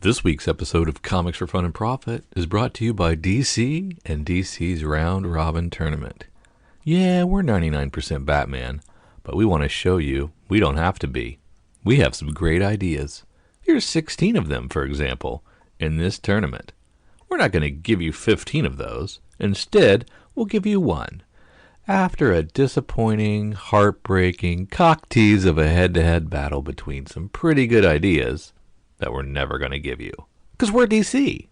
This week's episode of Comics for Fun and Profit is brought to you by DC and DC's Round Robin Tournament. Yeah, we're 99% Batman, but we want to show you we don't have to be. We have some great ideas. Here's 16 of them, for example, in this tournament. We're not going to give you 15 of those. Instead, we'll give you one. After a disappointing, heartbreaking cock tease of a head-to-head battle between some pretty good ideas that we're never going to give you. Because we're DC.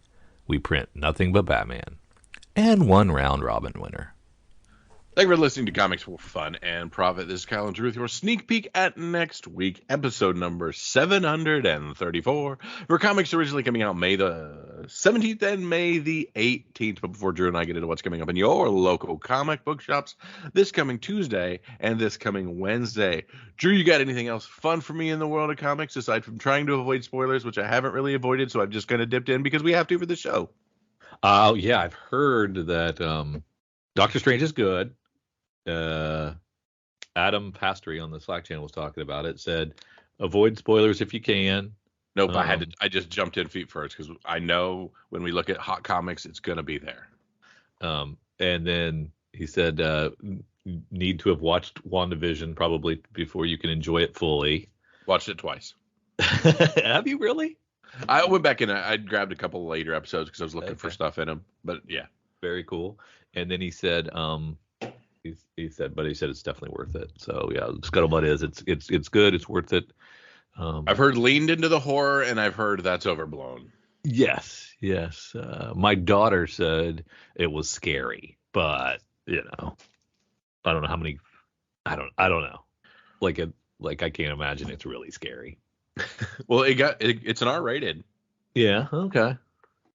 We print nothing but Batman. And one round robin winner. Thank you for listening to Comics for Fun and Profit. This is Kyle and Drew with your sneak peek at next week, episode number 734. For comics originally coming out May the 17th and May the 18th. But before Drew and I get into what's coming up in your local comic book shops this coming Tuesday and this coming Wednesday. Drew, you got anything else fun for me in the world of comics aside from trying to avoid spoilers, which I haven't really avoided, so I've just kind of dipped in because we have to for the show? Yeah, I've heard that Doctor Strange is good. Adam Pastry on the Slack channel was talking about it, said avoid spoilers if you can. Nope, I just jumped in feet first because I know when we look at hot comics, it's going to be there. And then he said need to have watched WandaVision probably before you can enjoy it fully. Watched it twice. Have you really? I went back and I grabbed a couple later episodes because I was looking for stuff in them. But yeah, very cool. And then he said he said it's definitely worth it. So yeah, Scuttlebutt is it's good. It's worth it. I've heard leaned into the horror, and I've heard that's overblown. Yes. My daughter said it was scary, but I don't know how many. I don't know. Like I can't imagine it's really scary. Well, it's an R-rated. Yeah. Okay.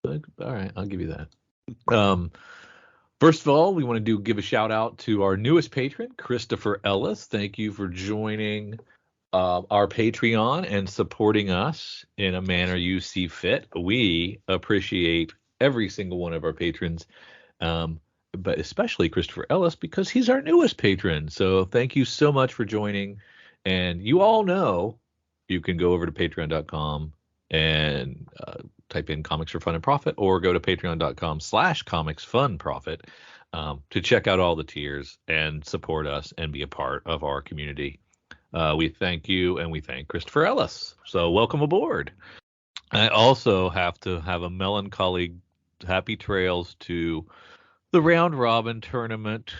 All right. I'll give you that. First of all, we want to give a shout out to our newest patron, Christopher Ellis. Thank you for joining our Patreon and supporting us in a manner you see fit. We appreciate every single one of our patrons, but especially Christopher Ellis because he's our newest patron. So thank you so much for joining. And you all know you can go over to patreon.com and type in Comics for Fun and Profit, or go to patreon.com/comicsfunprofit to check out all the tiers and support us and be a part of our community. We thank you, and we thank Christopher Ellis. So welcome aboard. I also have to have a melancholy happy trails to the round robin tournament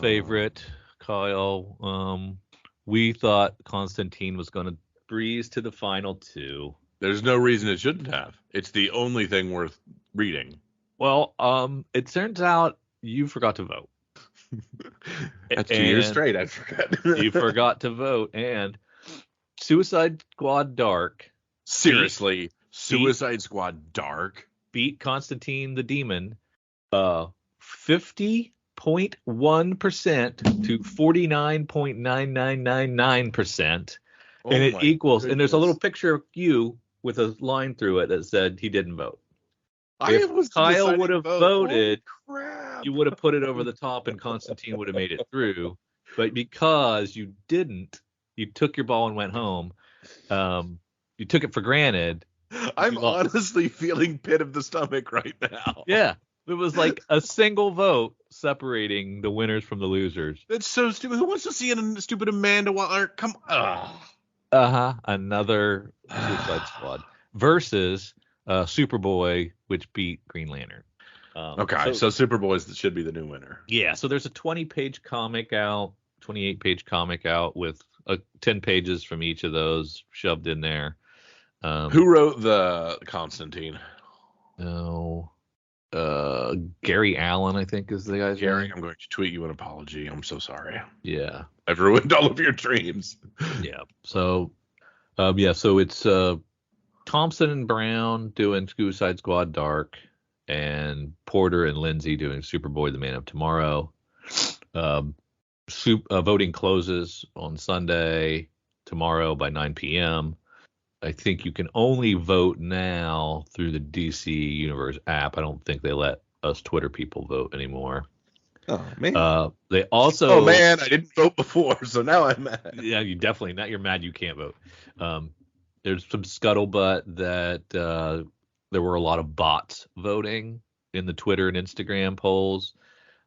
favorite, Kyle. We thought Constantine was going to breeze to the final two. There's no reason it shouldn't have. It's the only thing worth reading. Well, it turns out you forgot to vote. That's 2 years straight. I forgot. You forgot to vote, and Suicide Squad Dark. Seriously, Suicide Squad Dark beat Constantine the Demon 50.1% to 49.9999%. And it equals, goodness. And there's a little picture of you with a line through it that said he didn't vote. If Kyle would have voted, you would have put it over the top and Constantine would have made it through. But because you didn't, you took your ball and went home. You took it for granted. I'm honestly feeling pit of the stomach right now. Yeah. It was like a single vote separating the winners from the losers. That's so stupid. Who wants to see a stupid Amanda Waller? Come on. Another Suicide Squad versus Superboy, which beat Green Lantern. Okay, so Superboy should be the new winner. Yeah, so there's a 28-page comic out with 10 pages from each of those shoved in there. Who wrote the Constantine? Gary Allen, I think, is the guy's Gary, name. I'm going to tweet you an apology. I'm so sorry. Yeah. I've ruined all of your dreams. Yeah. So it's Thompson and Brown doing Suicide Squad Dark, and Porter and Lindsay doing Superboy the Man of Tomorrow. Voting closes on Sunday, tomorrow by 9 p.m. I think you can only vote now through the DC Universe app. I don't think they let us Twitter people vote anymore. Oh, man. They also. Oh, man, I didn't vote before, so now I'm mad. Yeah, you're mad you can't vote. There's some scuttlebutt that there were a lot of bots voting in the Twitter and Instagram polls,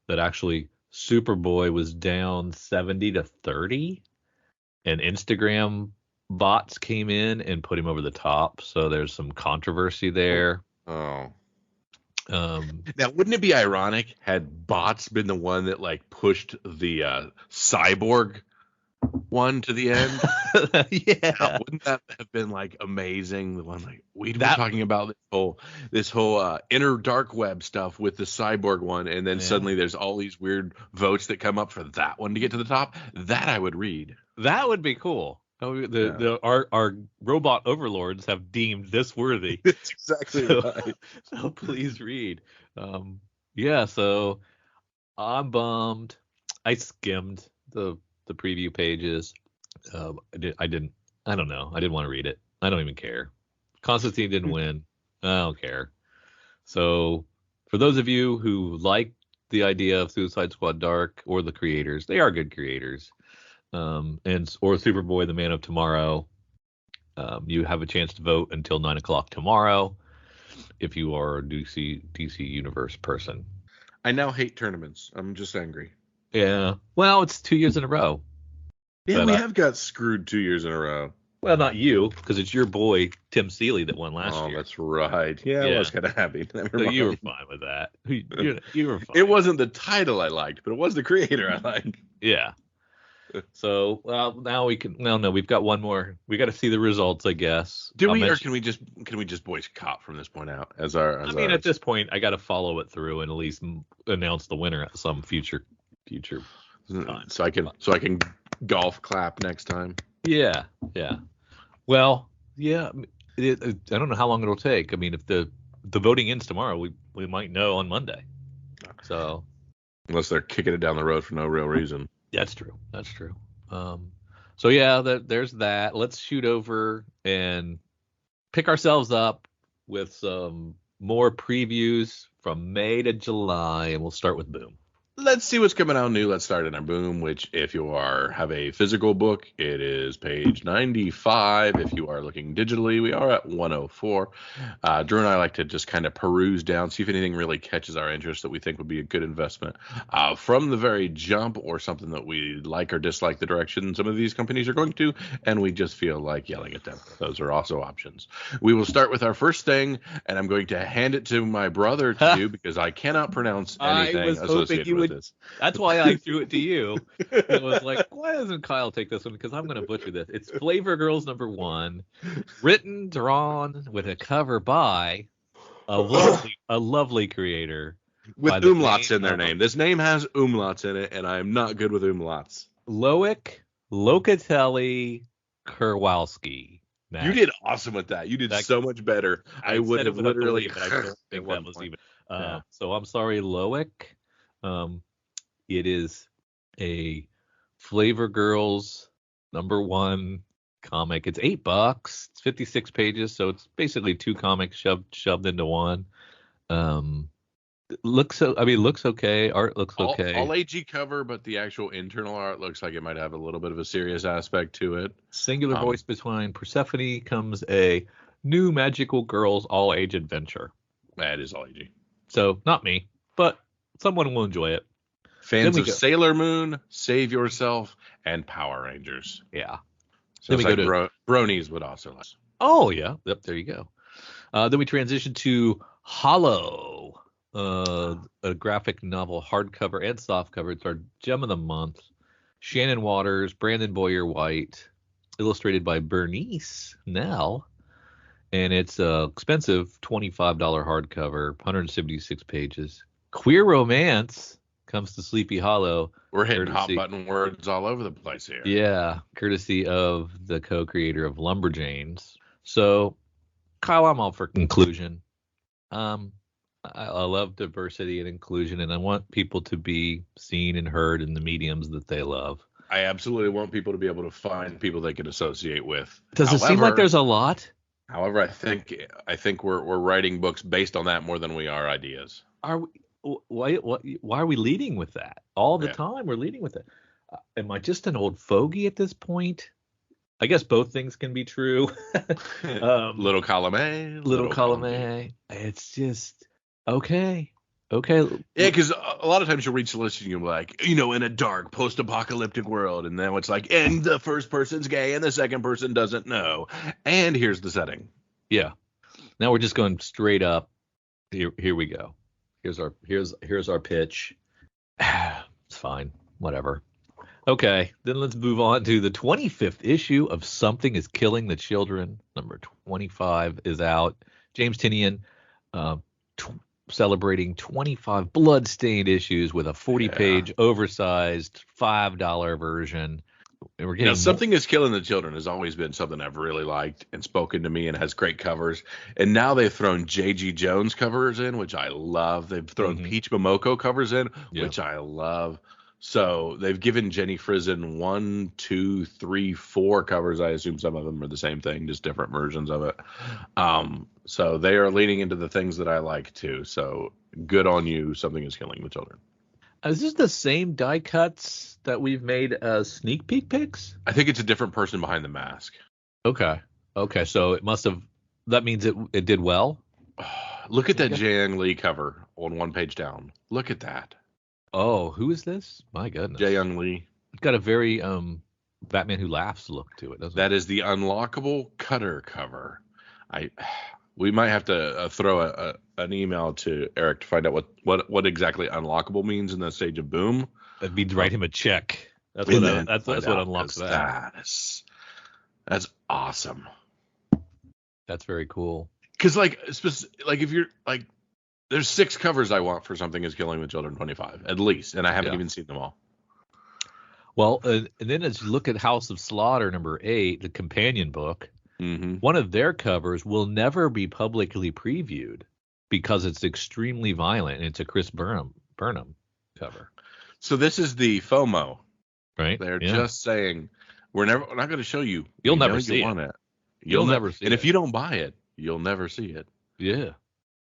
that actually Superboy was down 70-30, and Instagram bots came in and put him over the top. So there's some controversy there. Oh. Now, wouldn't it be ironic had bots been the one that like pushed the cyborg one to the end? Yeah. Now, wouldn't that have been like amazing? The one like we were talking about this whole inner dark web stuff with the cyborg one, and then suddenly there's all these weird votes that come up for that one to get to the top. That I would read. That would be cool. Our robot overlords have deemed this worthy. That's exactly right. So please read. So I'm bummed. I skimmed the preview pages. I don't know. I didn't want to read it. I don't even care. Constantine didn't win. I don't care. So for those of you who like the idea of Suicide Squad Dark, or the creators, they are good creators. Or Superboy, the Man of Tomorrow, you have a chance to vote until 9:00 tomorrow if you are a DC Universe person. I now hate tournaments. I'm just angry. Yeah. Well, it's 2 years in a row. Yeah, we have got screwed 2 years in a row. Well, not you, because it's your boy Tim Seeley that won last year. Oh, that's right. Yeah, I was kind of happy. So you were fine with that. You were fine. It wasn't the title I liked, but it was the creator I liked. Yeah. So now we can. No, we've got one more. We got to see the results, I guess. Do we, or can we just boycott from this point out as our? At this point, I got to follow it through and at least announce the winner at some future time. So I can golf clap next time. Yeah. Well, yeah. I don't know how long it'll take. I mean, if the voting ends tomorrow, we might know on Monday. So unless they're kicking it down the road for no real reason. That's true. So yeah, there's that. Let's shoot over and pick ourselves up with some more previews from May to July, and we'll start with Boom. Let's see what's coming out new. Let's start in our Boom, which if you have a physical book, it is page 95. If you are looking digitally, we are at 104. Drew and I like to just kind of peruse down, see if anything really catches our interest that we think would be a good investment from the very jump, or something that we like or dislike the direction some of these companies are going to, and we just feel like yelling at them. Those are also options. We will start with our first thing, and I'm going to hand it to my brother to do, because I cannot pronounce anything associated with this. That's why I threw it to you. It was like, why doesn't Kyle take this one? Because I'm going to butcher this. It's Flavor Girls #1, written, drawn with a cover by a lovely creator with umlauts in their name. This name has umlauts in it, and I'm not good with umlauts. Loic Locatelli Kurwalski. You did awesome with that. You did so much better. I would have literally. But I don't think that was even. So I'm sorry, Loic. It is a Flavor Girls #1 comic. It's $8. It's 56 pages, so it's basically 2 comics shoved into one. Looks okay. Art looks okay. All AG cover, but the actual internal art looks like it might have a little bit of a serious aspect to it. Singular voice between Persephone comes a new magical girls all age adventure. That is all AG. So not me, but someone will enjoy it. Fans of Sailor Moon, Save Yourself, and Power Rangers. Yeah. So then we go to Bronies would also like. Oh yeah. Yep. There you go. Then we transition to Hollow, a graphic novel, hardcover and softcover. It's our gem of the month. Shannon Waters, Brandon Boyer White, illustrated by Bernice Nell, and it's expensive $25 hardcover, 176 pages. Queer romance comes to Sleepy Hollow. We're hitting hot button words all over the place here. Yeah, courtesy of the co-creator of Lumberjanes. So, Kyle, I'm all for inclusion. I love diversity and inclusion, and I want people to be seen and heard in the mediums that they love. I absolutely want people to be able to find people they can associate with. Does it seem like there's a lot? However, I think we're writing books based on that more than we are ideas. Are we? Why are we leading with that all the time? We're leading with it. Am I just an old fogey at this point? I guess both things can be true. Little column A, Little column B. A. It's just okay. Okay. Yeah, because a lot of times you'll reach the list and you're like, in a dark post-apocalyptic world, and then it's like, and the first person's gay and the second person doesn't know, and here's the setting. Yeah. Now we're just going straight up. Here we go. Here's our pitch. It's fine. Whatever. Okay, then let's move on to the 25th issue of Something is Killing the Children. Number 25 is out. James Tynion celebrating 25 blood-stained issues with a 40-page oversized $5 version. And we're getting Something is Killing the Children has always been something I've really liked and spoken to me and has great covers. And now they've thrown J.G. Jones covers in, which I love. They've thrown Peach Momoko covers in, which I love. So they've given Jenny Frison 1, 2, 3, 4 covers. I assume some of them are the same thing, just different versions of it. So they are leaning into the things that I like too. So good on you. Something is Killing the Children. Is this the same die cuts that we've made as sneak peek picks? I think it's a different person behind the mask. Okay. So it must have. That means it did well. Look at that Jae-Young Lee cover on one page down. Look at that. Oh, who is this? My goodness. Jae-Young Lee. It's got a very Batman Who Laughs look to it, doesn't it? That is the unlockable cutter cover. We might have to throw an email to Eric to find out what exactly unlockable means in that stage of Boom. That means write him a check. That's what unlocks that. That's awesome. That's very cool. Because if you're like, there's 6 covers I want for Something is Killing the Children 25 at least, and I haven't even seen them all. Well, and then as you look at House of Slaughter number 8, the companion book. One of their covers will never be publicly previewed because it's extremely violent, and it's a Chris Burnham cover. So this is the FOMO, right? They're just saying we're not going to show you. You'll never see it. You'll never see it. And if you don't buy it, you'll never see it. Yeah,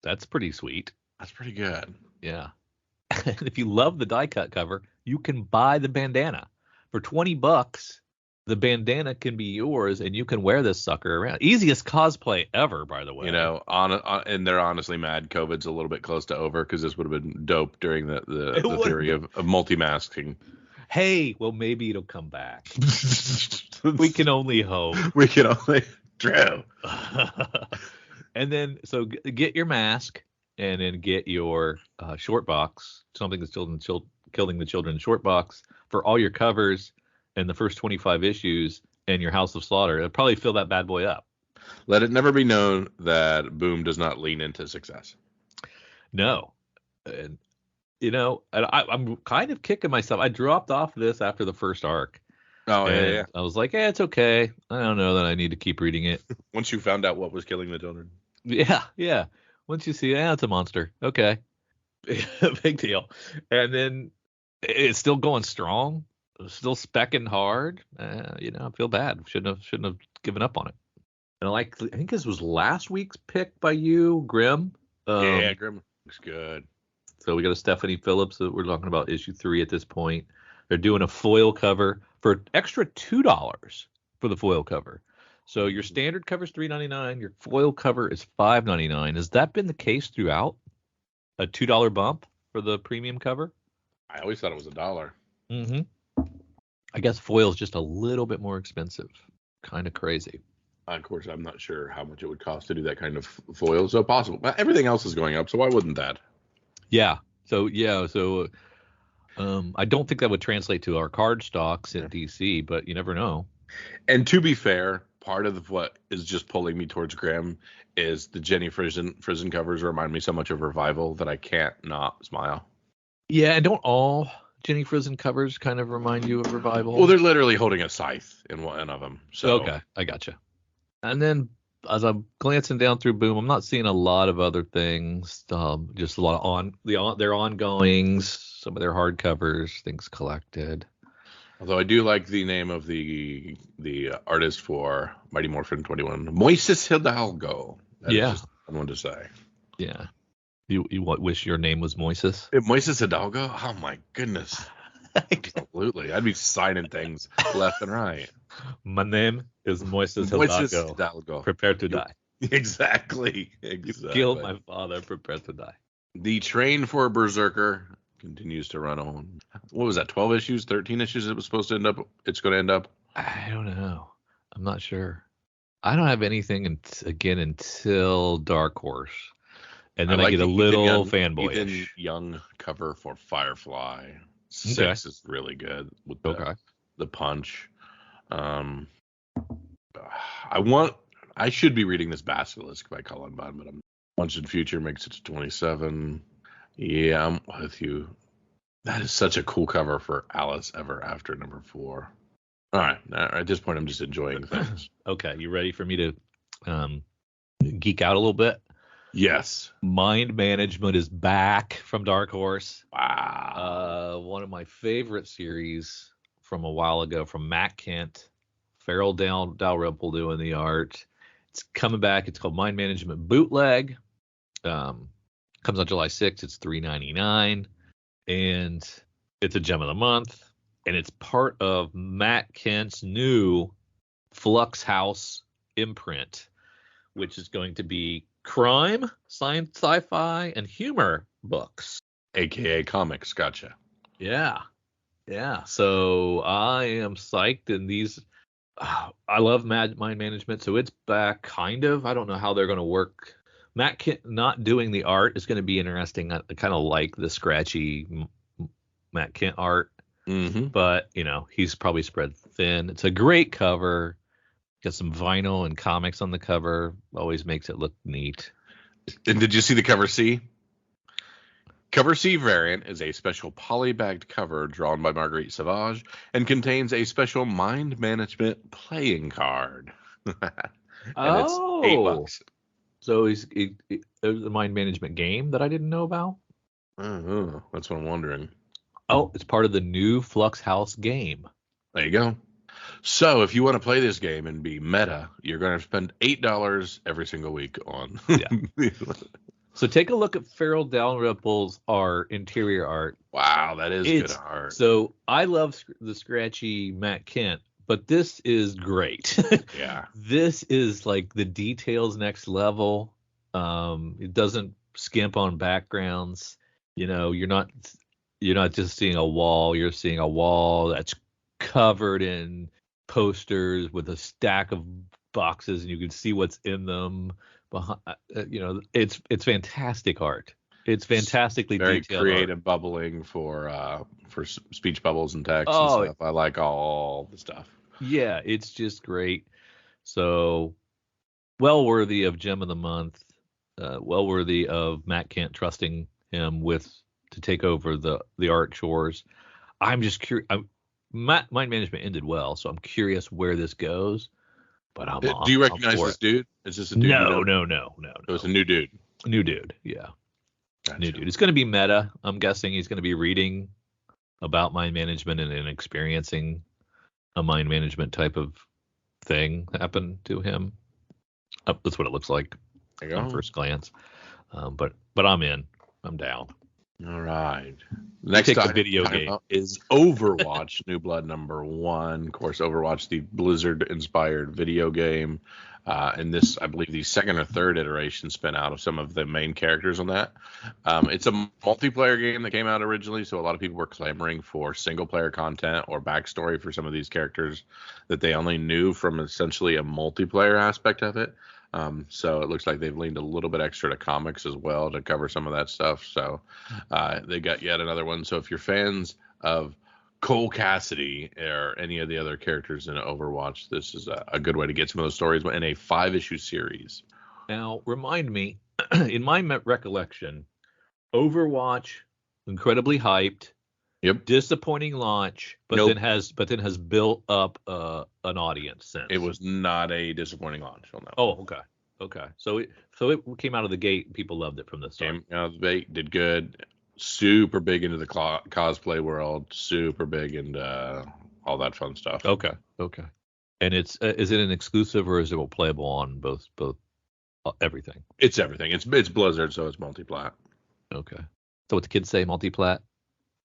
that's pretty sweet. That's pretty good. Yeah. And if you love the die cut cover, you can buy the bandana for $20. The bandana can be yours, and you can wear this sucker around. Easiest cosplay ever, by the way. And they're honestly mad COVID's a little bit close to over, because this would have been dope during the theory of multi-masking. Hey, well, maybe it'll come back. We can only hope. True. And then, so get your mask, and then get your short box, Something is Killing the Children short box for all your covers and the first 25 issues and your House of Slaughter. It'll probably fill that bad boy up. Let it never be known that Boom does not lean into success. No. And, I'm kind of kicking myself. I dropped off this after the first arc. Oh, yeah. I was like, it's okay. I don't know that I need to keep reading it. Once you found out what was killing the children. Yeah. Once you see, it's a monster. Okay. Big deal. And then it's still going strong. Still specking hard. I feel bad. Shouldn't have given up on it. And I think this was last week's pick by you, Grimm. Grimm looks good. So we got a Stephanie Phillips that we're talking about issue 3 at this point. They're doing a foil cover for extra $2 for the foil cover. So your standard cover is $3.99. Your foil cover is $5.99. Has that been the case throughout? A $2 bump for the premium cover? I always thought it was $1. Mm-hmm. I guess foil is just a little bit more expensive. Kind of crazy. Of course, I'm not sure how much it would cost to do that kind of foil. So possible. But everything else is going up, so why wouldn't that? Yeah. So I don't think that would translate to our card stocks at DC, but you never know. And to be fair, part of what is just pulling me towards Grimm is the Jenny Frison covers remind me so much of Revival that I can't not smile. Yeah, and don't all Jenny Frison covers kind of remind you of Revival? Well, they're literally holding a scythe in one of them. So okay, I gotcha. And then as I'm glancing down through Boom, I'm not seeing a lot of other things. Just a lot of their ongoings, some of their hardcovers, things collected. Although I do like the name of the artist for Mighty Morphin 21, Moises Hidalgo. That is just fun one to say. Yeah. You wish your name was Moises? Moises Hidalgo? Oh my goodness. Absolutely. I'd be signing things left and right. My name is Moises Moises Hidalgo. Hidalgo. Prepare to die. Exactly. Kill my father. Prepare to die. The train for Berserker continues to run on. What was that? 12 issues, 13 issues it was supposed to end up. It's going to end up. I don't know. I'm not sure. I don't have anything until Dark Horse. And then I get a little fanboyish. Ethan Young cover for Firefly. 6 is really good with the punch. I should be reading this Basilisk by Cullen Bunn, but Punch in Future makes it to 27. Yeah, I'm with you. That is such a cool cover for Alice Ever After number 4. All right. At this point, I'm just enjoying things. Okay. You ready for me to geek out a little bit? Yes. Mind Management is back from Dark Horse. Wow. One of my favorite series from a while ago from Matt Kent. Farrell Dalrymple doing the art. It's coming back. It's called Mind Management Bootleg. Comes on July 6th. It's $3.99. And it's a gem of the month. And it's part of Matt Kent's new Flux House imprint, which is going to be crime, science, sci-fi, and humor books. AKA comics. Gotcha. Yeah. So I am psyched. And these, I love Mind Management. So it's back, kind of. I don't know how they're going to work. Matt Kent not doing the art is going to be interesting. I kind of like the scratchy Matt Kent art. Mm-hmm. But, he's probably spread thin. It's a great cover. Got some vinyl and comics on the cover. Always makes it look neat. And did you see the cover C? Cover C variant is a special polybagged cover drawn by Marguerite Sauvage and contains a special Mind Management playing card. It's $8. So there's a Mind Management game that I didn't know about? That's what I'm wondering. Oh, it's part of the new Flux House game. There you go. So if you want to play this game and be meta, you're going to spend $8 every single week on. Yeah. So take a look at Farrell Dalrymple's interior art. Wow, that is good art. So I love the scratchy Matt Kent, but this is great. Yeah. This is like the details next level. It doesn't skimp on backgrounds. You're not just seeing a wall. You're seeing a wall that's covered in posters with a stack of boxes, and you can see what's in them. It's fantastic art. It's fantastically very detailed creative art. Bubbling for speech bubbles and text and stuff. I like all the stuff. Yeah, it's just great. So well worthy of Gem of the Month. Well worthy of Matt Kent trusting him to take over the art chores. I'm just curious. Mind Management ended well, so I'm curious where this goes. But Do you recognize this dude? Is this a dude? No. It was a new dude. New dude, yeah. Gotcha. New dude. It's going to be meta. I'm guessing he's going to be reading about mind management and experiencing a mind management type of thing happen to him. That's what it looks like on first glance. But I'm in. I'm down. All right. Next video game is Overwatch New Blood number 1. Of course, Overwatch, the Blizzard-inspired video game. And this, I believe, the second or third iteration spin out of some of the main characters on that. It's a multiplayer game that came out originally, so a lot of people were clamoring for single-player content or backstory for some of these characters that they only knew from essentially a multiplayer aspect of it. So it looks like they've leaned a little bit extra to comics as well to cover some of that stuff. So they got yet another one. So if you're fans of Cole Cassidy or any of the other characters in Overwatch, this is a good way to get some of those stories in a 5-issue series. Now, remind me, in my recollection, Overwatch, incredibly hyped. Yep. Disappointing launch, but then has built up an audience since. It was not a disappointing launch on that. Oh, okay. So it came out of the gate. People loved it from the start. Came out of the gate, did good. Super big into the cosplay world. Super big into all that fun stuff. Okay. And is it an exclusive or is it playable on both everything? It's everything. It's Blizzard, so it's multi-plat. Okay. So what the kids say, multi-plat?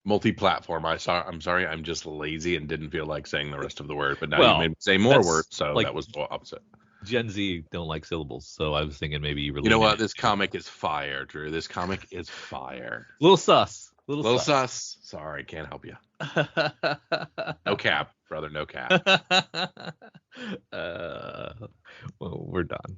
Multi-platform. I'm sorry. I'm just lazy and didn't feel like saying the rest of the word. But now you Well, made me say more that's words, so like that was the opposite. Gen Z don't like syllables, so I was thinking maybe you were. You know what? This comic is fire, Drew. This comic is fire. Little sus. Little sus. Sorry, can't help you. No cap, brother. No cap. Well, we're done.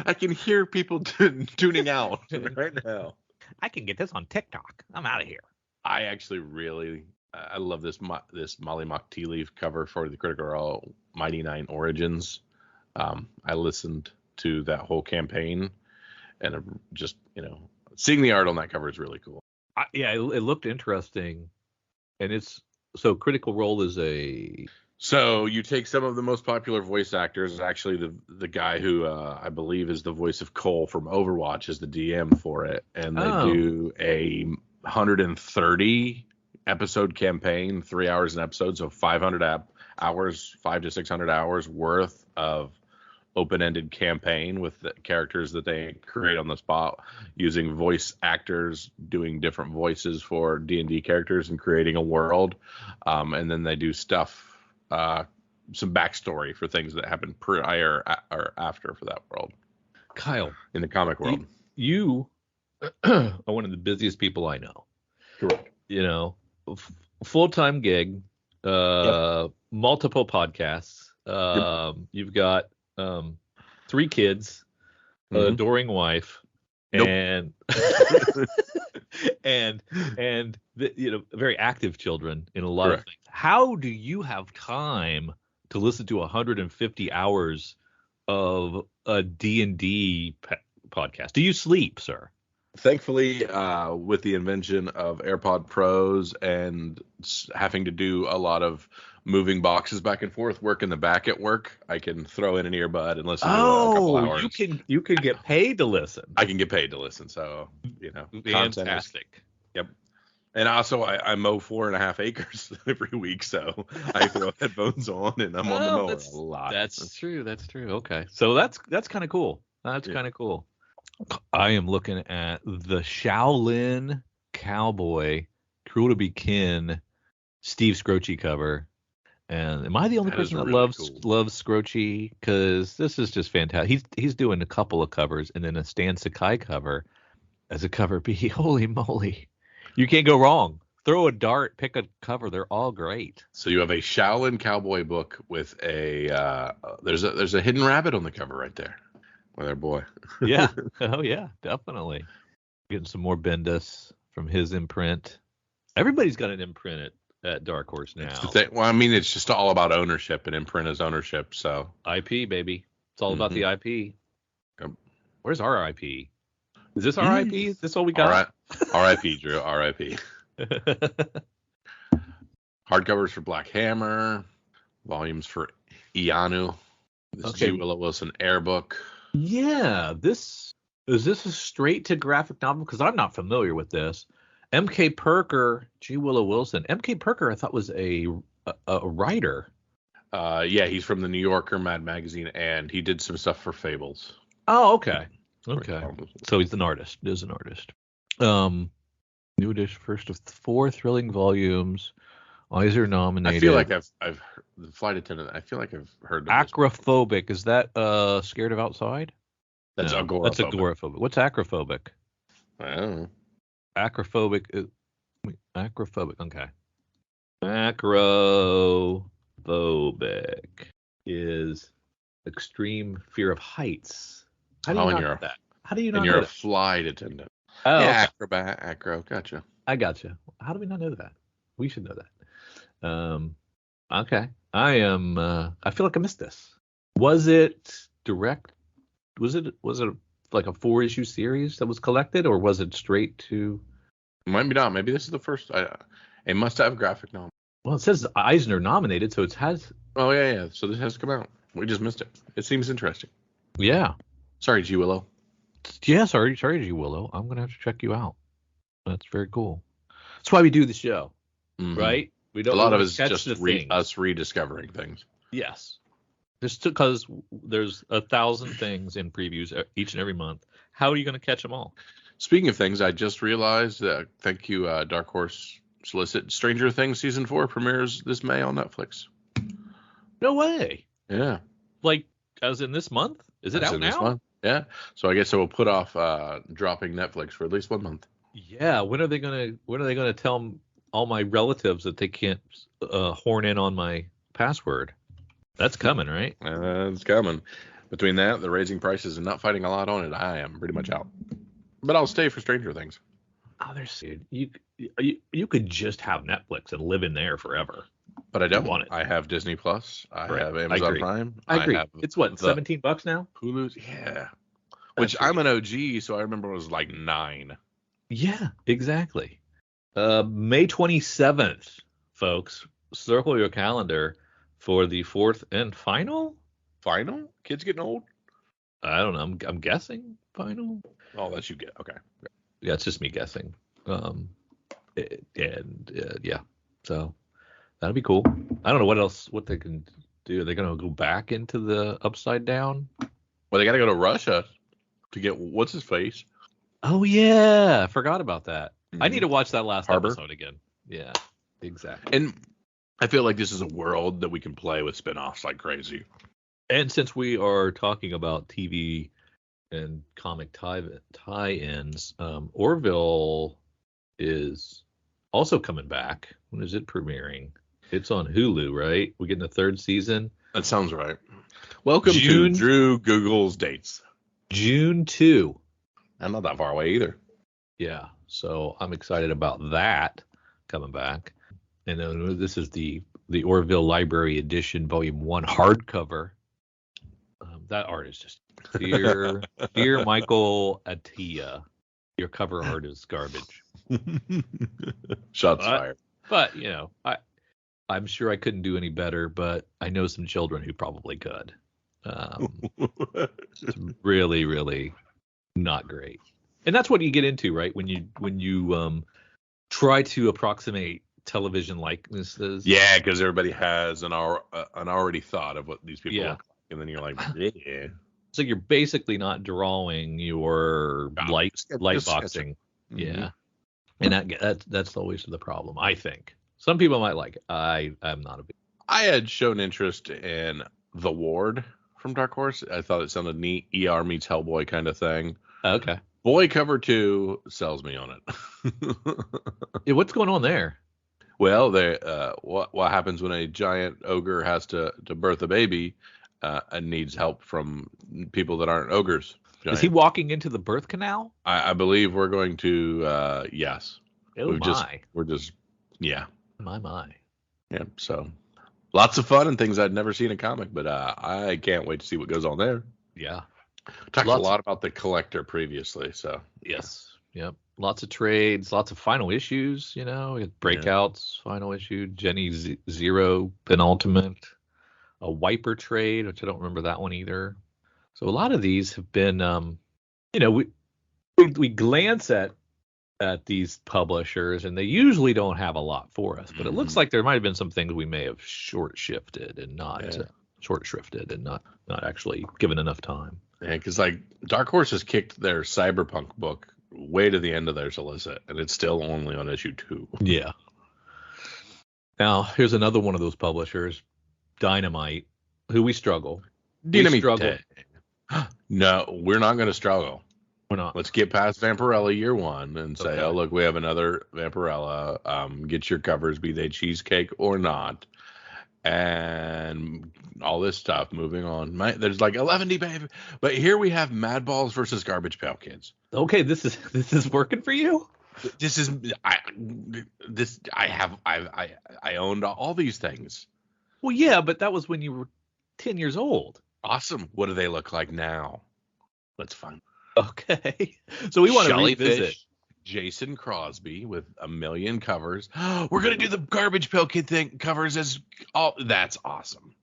I can hear people tuning out right now. I can get this on TikTok. I'm out of here. I actually really, I love this Molly Mock Tea Leaf cover for the Critical Role Mighty Nine Origins. I listened to that whole campaign, and just seeing the art on that cover is really cool. Yeah, it looked interesting, and it's so Critical Role is a. So you take some of the most popular voice actors. Actually, the guy who I believe is the voice of Cole from Overwatch is the DM for it, and they do a 130 episode campaign, 3 hours an episode, so 500 hours, 500 to 600 hours worth of open-ended campaign with the characters that they create on the spot, using voice actors doing different voices for D&D characters and creating a world, and then they do stuff. Some backstory for things that happened prior or after for that world. Kyle, in the comic world, you are one of the busiest people I know. Correct. Full-time gig, multiple podcasts. You've got 3 kids, adoring wife, and and very active children in a lot of things. How do you have time to listen to 150 hours of a D&D podcast? Do you sleep, sir? Thankfully, with the invention of AirPod Pros and having to do a lot of moving boxes back and forth, work in the back at work, I can throw in an earbud and listen to a couple hours. You can get paid to listen. I can get paid to listen, so fantastic. Yep. And also, I mow 4.5 acres every week, so I throw headphones on and I'm on the mower a lot. That's true. Okay, so that's kind of cool. That's kind of cool. I am looking at the Shaolin Cowboy, Cruel to Be Kin, Steve Scroce cover. And am I the only person that loves Scroce? Because this is just fantastic. He's doing a couple of covers, and then a Stan Sakai cover as a cover B. Holy moly. You can't go wrong. Throw a dart, pick a cover. They're all great. So you have a Shaolin Cowboy book with a there's a hidden rabbit on the cover right there. With our boy. Yeah. Oh yeah, definitely. Getting some more Bendis from his imprint. Everybody's got an imprint at Dark Horse now. Well, I mean, it's just all about ownership, and imprint is ownership. So IP, baby. It's all about the IP. Yep. Where's our IP? Is this our IP? Is this all we got? RIP, Drew. RIP. Hardcovers for Black Hammer. Volumes for Ianu. This G. Willow Wilson Air book. Yeah. Is this a straight to graphic novel? Because I'm not familiar with this. M.K. Perker, G. Willow Wilson. M.K. Perker, I thought was a writer. Yeah, he's from the New Yorker, Mad Magazine, and he did some stuff for Fables. Oh, okay. Okay. So he's an artist. Is an artist. New edition, first of 4 thrilling volumes. Eisner nominated. I feel like I've heard, the flight attendant. I feel like I've heard. Acrophobic. Is that scared of outside? That's agoraphobic. That's agoraphobic. What's acrophobic? I don't know. Acrophobic. Acrophobic. Okay. Acrophobic is extreme fear of heights. How do you know that? How do you know that? And you're a flight attendant. Oh, yeah, okay. Acrobat, acro. Gotcha. I gotcha. How do we not know that? We should know that. Okay. I feel like I missed this. Was it direct? Was it like a 4-issue series that was collected, or was it straight to? Maybe not. Maybe this is the first. It must have graphic novel. Well, it says Eisner nominated, so it has. Oh yeah. So this has come out. We just missed it. It seems interesting. Yeah. Sorry, G. Willow. Yeah, sorry, G. Willow. I'm gonna have to check you out. That's very cool. That's why we do the show, right? We don't. A lot of it's just us rediscovering things. Yes. Just because there's 1,000 things in previews each and every month. How are you going to catch them all? Speaking of things, I just realized that, thank you, Dark Horse Solicit, Stranger Things Season 4 premieres this May on Netflix. No way. Yeah. Like, as in this month? Is it As out in this now? month. Yeah. So I guess I will put off dropping Netflix for at least 1 month. Yeah. When are they gonna tell all my relatives that they can't horn in on my password? That's coming, right? It's coming. Between that, the raising prices and not fighting a lot on it, I am pretty much out. But I'll stay for Stranger Things. Oh, dude, you could just have Netflix and live in there forever. But I don't want it. I have Disney Plus. I Right. have Amazon Prime. I agree. have It's what, the $17 now? Hulu's. Yeah. Which That's I'm an OG, so I remember it was like 9. Yeah, exactly. May 27th, folks. Circle your calendar for the 4th and final. Final? Kids getting old? I don't know. I'm guessing final. Oh, that you get. Okay. Yeah, it's just me guessing. Yeah, so that'll be cool. I don't know what they can do. Are they going to go back into the Upside Down? Well, they got to go to Russia to get what's his face. Oh yeah, I forgot about that. I Mhm. need to watch that last Harbor. episode again. Yeah, exactly. And I feel like this is a world that we can play with spinoffs like crazy. And since we are talking about TV and comic tie-ins, Orville is also coming back. When is it premiering? It's on Hulu, right? We're getting the 3rd season. That sounds right. Welcome June- to Drew Google's dates. June 2. I'm not that far away either. Yeah, so I'm excited about that coming back. And then this is the Orville Library Edition Volume 1 hardcover. That art is just dear Michael Atiyeh. Your cover art is garbage. Shots fired. But I'm sure I couldn't do any better. But I know some children who probably could. It's really, really not great. And that's what you get into, right? When you try to approximate television likenesses. Yeah, because everybody has an already thought of what these people look like, and then you're like, yeah. So you're basically not drawing your light boxing. Mm-hmm. Yeah, and that's always the problem. I think some people might like it. I'm not a big. I had shown interest in The Ward from Dark Horse. I thought it sounded neat. ER meets Hellboy kind of thing. Okay. Boy cover 2 sells me on it. Yeah, what's going on there? Well, what happens when a giant ogre has to birth a baby and needs help from people that aren't ogres? Giant. Is he walking into the birth canal? I believe we're going to yes. Oh my! We're just yeah. My. Yeah. So lots of fun and things I'd never seen in a comic, but I can't wait to see what goes on there. Yeah. Talked a lot about the collector previously, so yes. Yep. Lots of trades, lots of final issues, we had breakouts, final issue, Jenny Zero penultimate, a Wiper trade, which I don't remember that one either. So a lot of these have been, we glance at these publishers and they usually don't have a lot for us, but it looks like there might have been some things we may have short shifted and not actually given enough time. Yeah, because like Dark Horse has kicked their Cyberpunk book way to the end of their solicit, and it's still only on issue 2. Yeah. Now here's another one of those publishers, Dynamite, who we struggle. No, we're not going to struggle. We're not. Let's get past Vampirella year 1 and say, oh look, we have another Vampirella. Get your covers, be they cheesecake or not, and all this stuff. Moving on, there's like 11 baby, but here we have Mad Balls versus Garbage Pail Kids. Okay, this is working for you. I owned all these things. Well, yeah, but that was when you were 10 years old. Awesome. What do they look like now? Let's find. Okay, so we want to revisit Fish, Jason Crosby with 1 million covers. We're gonna do the Garbage Pail Kid thing covers as all. That's awesome.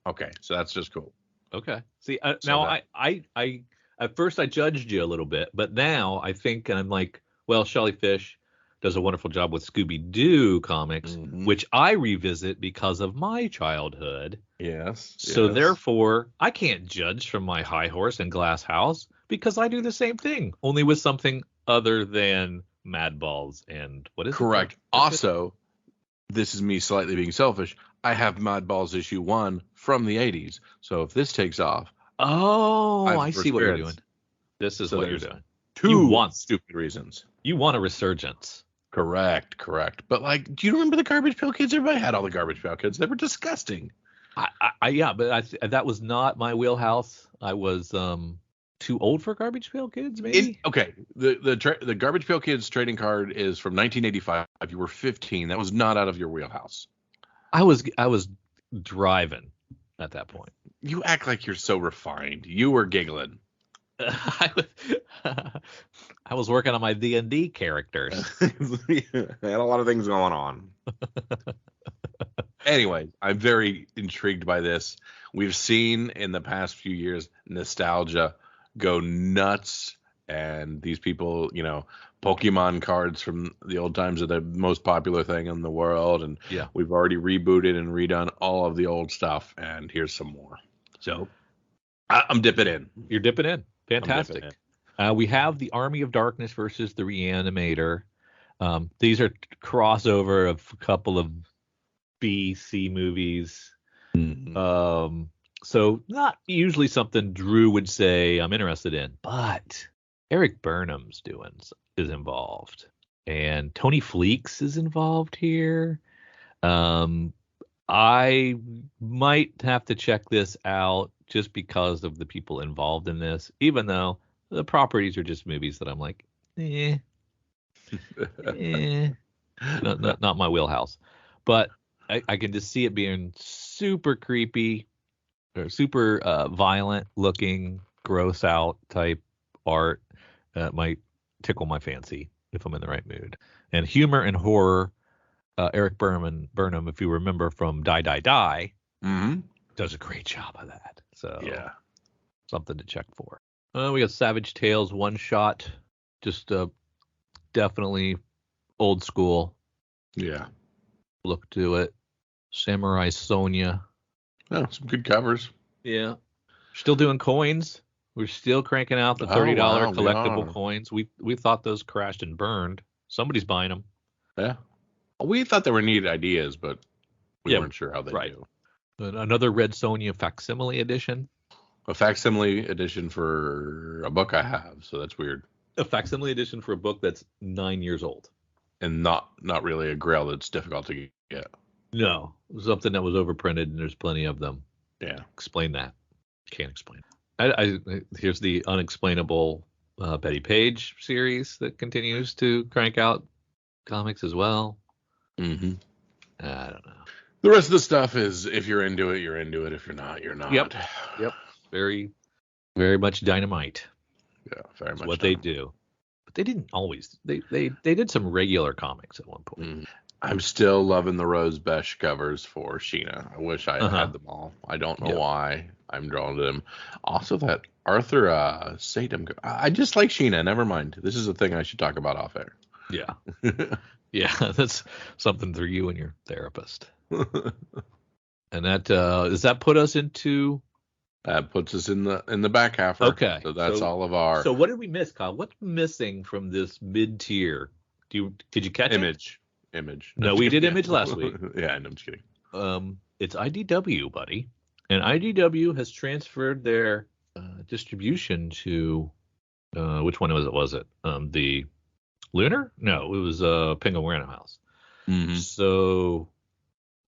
Okay, so that's just cool. Okay. See, I at first I judged you a little bit, but now I think I'm like, well, Shelly Fish does a wonderful job with Scooby-Doo comics, which I revisit because of my childhood. Yes. So therefore, I can't judge from my high horse and glass house because I do the same thing, only with something other than Mad Balls and what is Correct. it? Also, this is me slightly being selfish. I have Mad Balls issue 1 from the 80s. So if this takes off, Oh, I've I see what you're experienced. doing. This is So what you're there's doing. two stupid reasons. You want a resurgence. Correct. But like, do you remember the Garbage Pail Kids? Everybody had all the Garbage Pail Kids. They were disgusting. Yeah, but that was not my wheelhouse. I was too old for Garbage Pail Kids, maybe. Okay. The Garbage Pail Kids trading card is from 1985. You were 15. That was not out of your wheelhouse. I was driving at that point. You act like you're so refined. You were giggling. I was working on my D&D characters. I had a lot of things going on. Anyway, I'm very intrigued by this. We've seen in the past few years nostalgia go nuts, and these people, Pokemon cards from the old times are the most popular thing in the world, and we've already rebooted and redone all of the old stuff, and here's some more. So I'm dipping in. You're dipping in. Fantastic. We have the Army of Darkness versus the Reanimator. These are crossover of a couple of B-C movies. Mm-hmm. So not usually something Drew would say I'm interested in, but Eric Burnham's is involved, and Tony Fleeks is involved here. I might have to check this out just because of the people involved in this, even though the properties are just movies that I'm like, not my wheelhouse. But I can just see it being super creepy or super violent looking, gross out type art. Might tickle my fancy if I'm in the right mood. And humor and horror, Eric Burnham, if you remember from Die, Die, Die, does a great job of that. So something to check for. We got Savage Tales one shot, just definitely old school. Yeah. Look to it. Samurai Sonia. Oh, some good covers. Yeah. Still doing coins. We're still cranking out the $30 collectible coins. We thought those crashed and burned. Somebody's buying them. Yeah. We thought they were neat ideas, but we weren't sure how they do. Another Red Sonja facsimile edition. A facsimile edition for a book I have, so that's weird. A facsimile edition for a book that's 9 years old. And not really a grail that's difficult to get. No, something that was overprinted, and there's plenty of them. Yeah. Explain that. Can't explain it. Here's the unexplainable Betty Page series that continues to crank out comics as well. Mm-hmm. I don't know. The rest of the stuff is, if you're into it, you're into it. If you're not, you're not. Yep. Very, very much dynamite. Yeah, very much. That's what they do. But they didn't always. They did some regular comics at one point. Mm-hmm. I'm still loving the Rose Besh covers for Sheena. I wish I had them all. I don't know why I'm drawn to them. Also, that Arthur Sadum. I just like Sheena. Never mind. This is a thing I should talk about off air. Yeah. Yeah, that's something for you and your therapist. And that does that put us into? That puts us in the back half. Okay. So that's all of our. So what did we miss, Kyle? What's missing from this mid tier? Did you catch Image? No, we did Image last week. Yeah, no, I'm just kidding. It's IDW, buddy, and IDW has transferred their distribution to which one was it? The Lunar? No, it was Penguin Warehouse House. Mm-hmm. So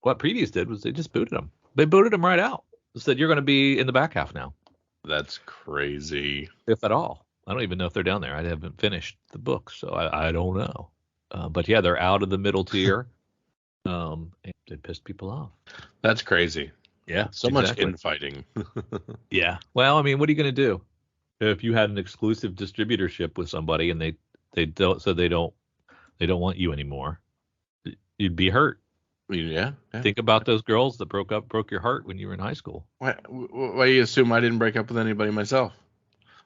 what Previews did was they just booted them. They booted them right out. They said you're going to be in the back half now. That's crazy. If at all. I don't even know if they're down there. I haven't finished the book, so I don't know. But yeah, they're out of the middle tier. And they pissed people off. That's crazy. Yeah. So much infighting. Yeah. Well, I mean, what are you going to do if you had an exclusive distributorship with somebody and they don't want you anymore? You'd be hurt. Yeah. Think about those girls that broke your heart when you were in high school. Why do you assume I didn't break up with anybody myself?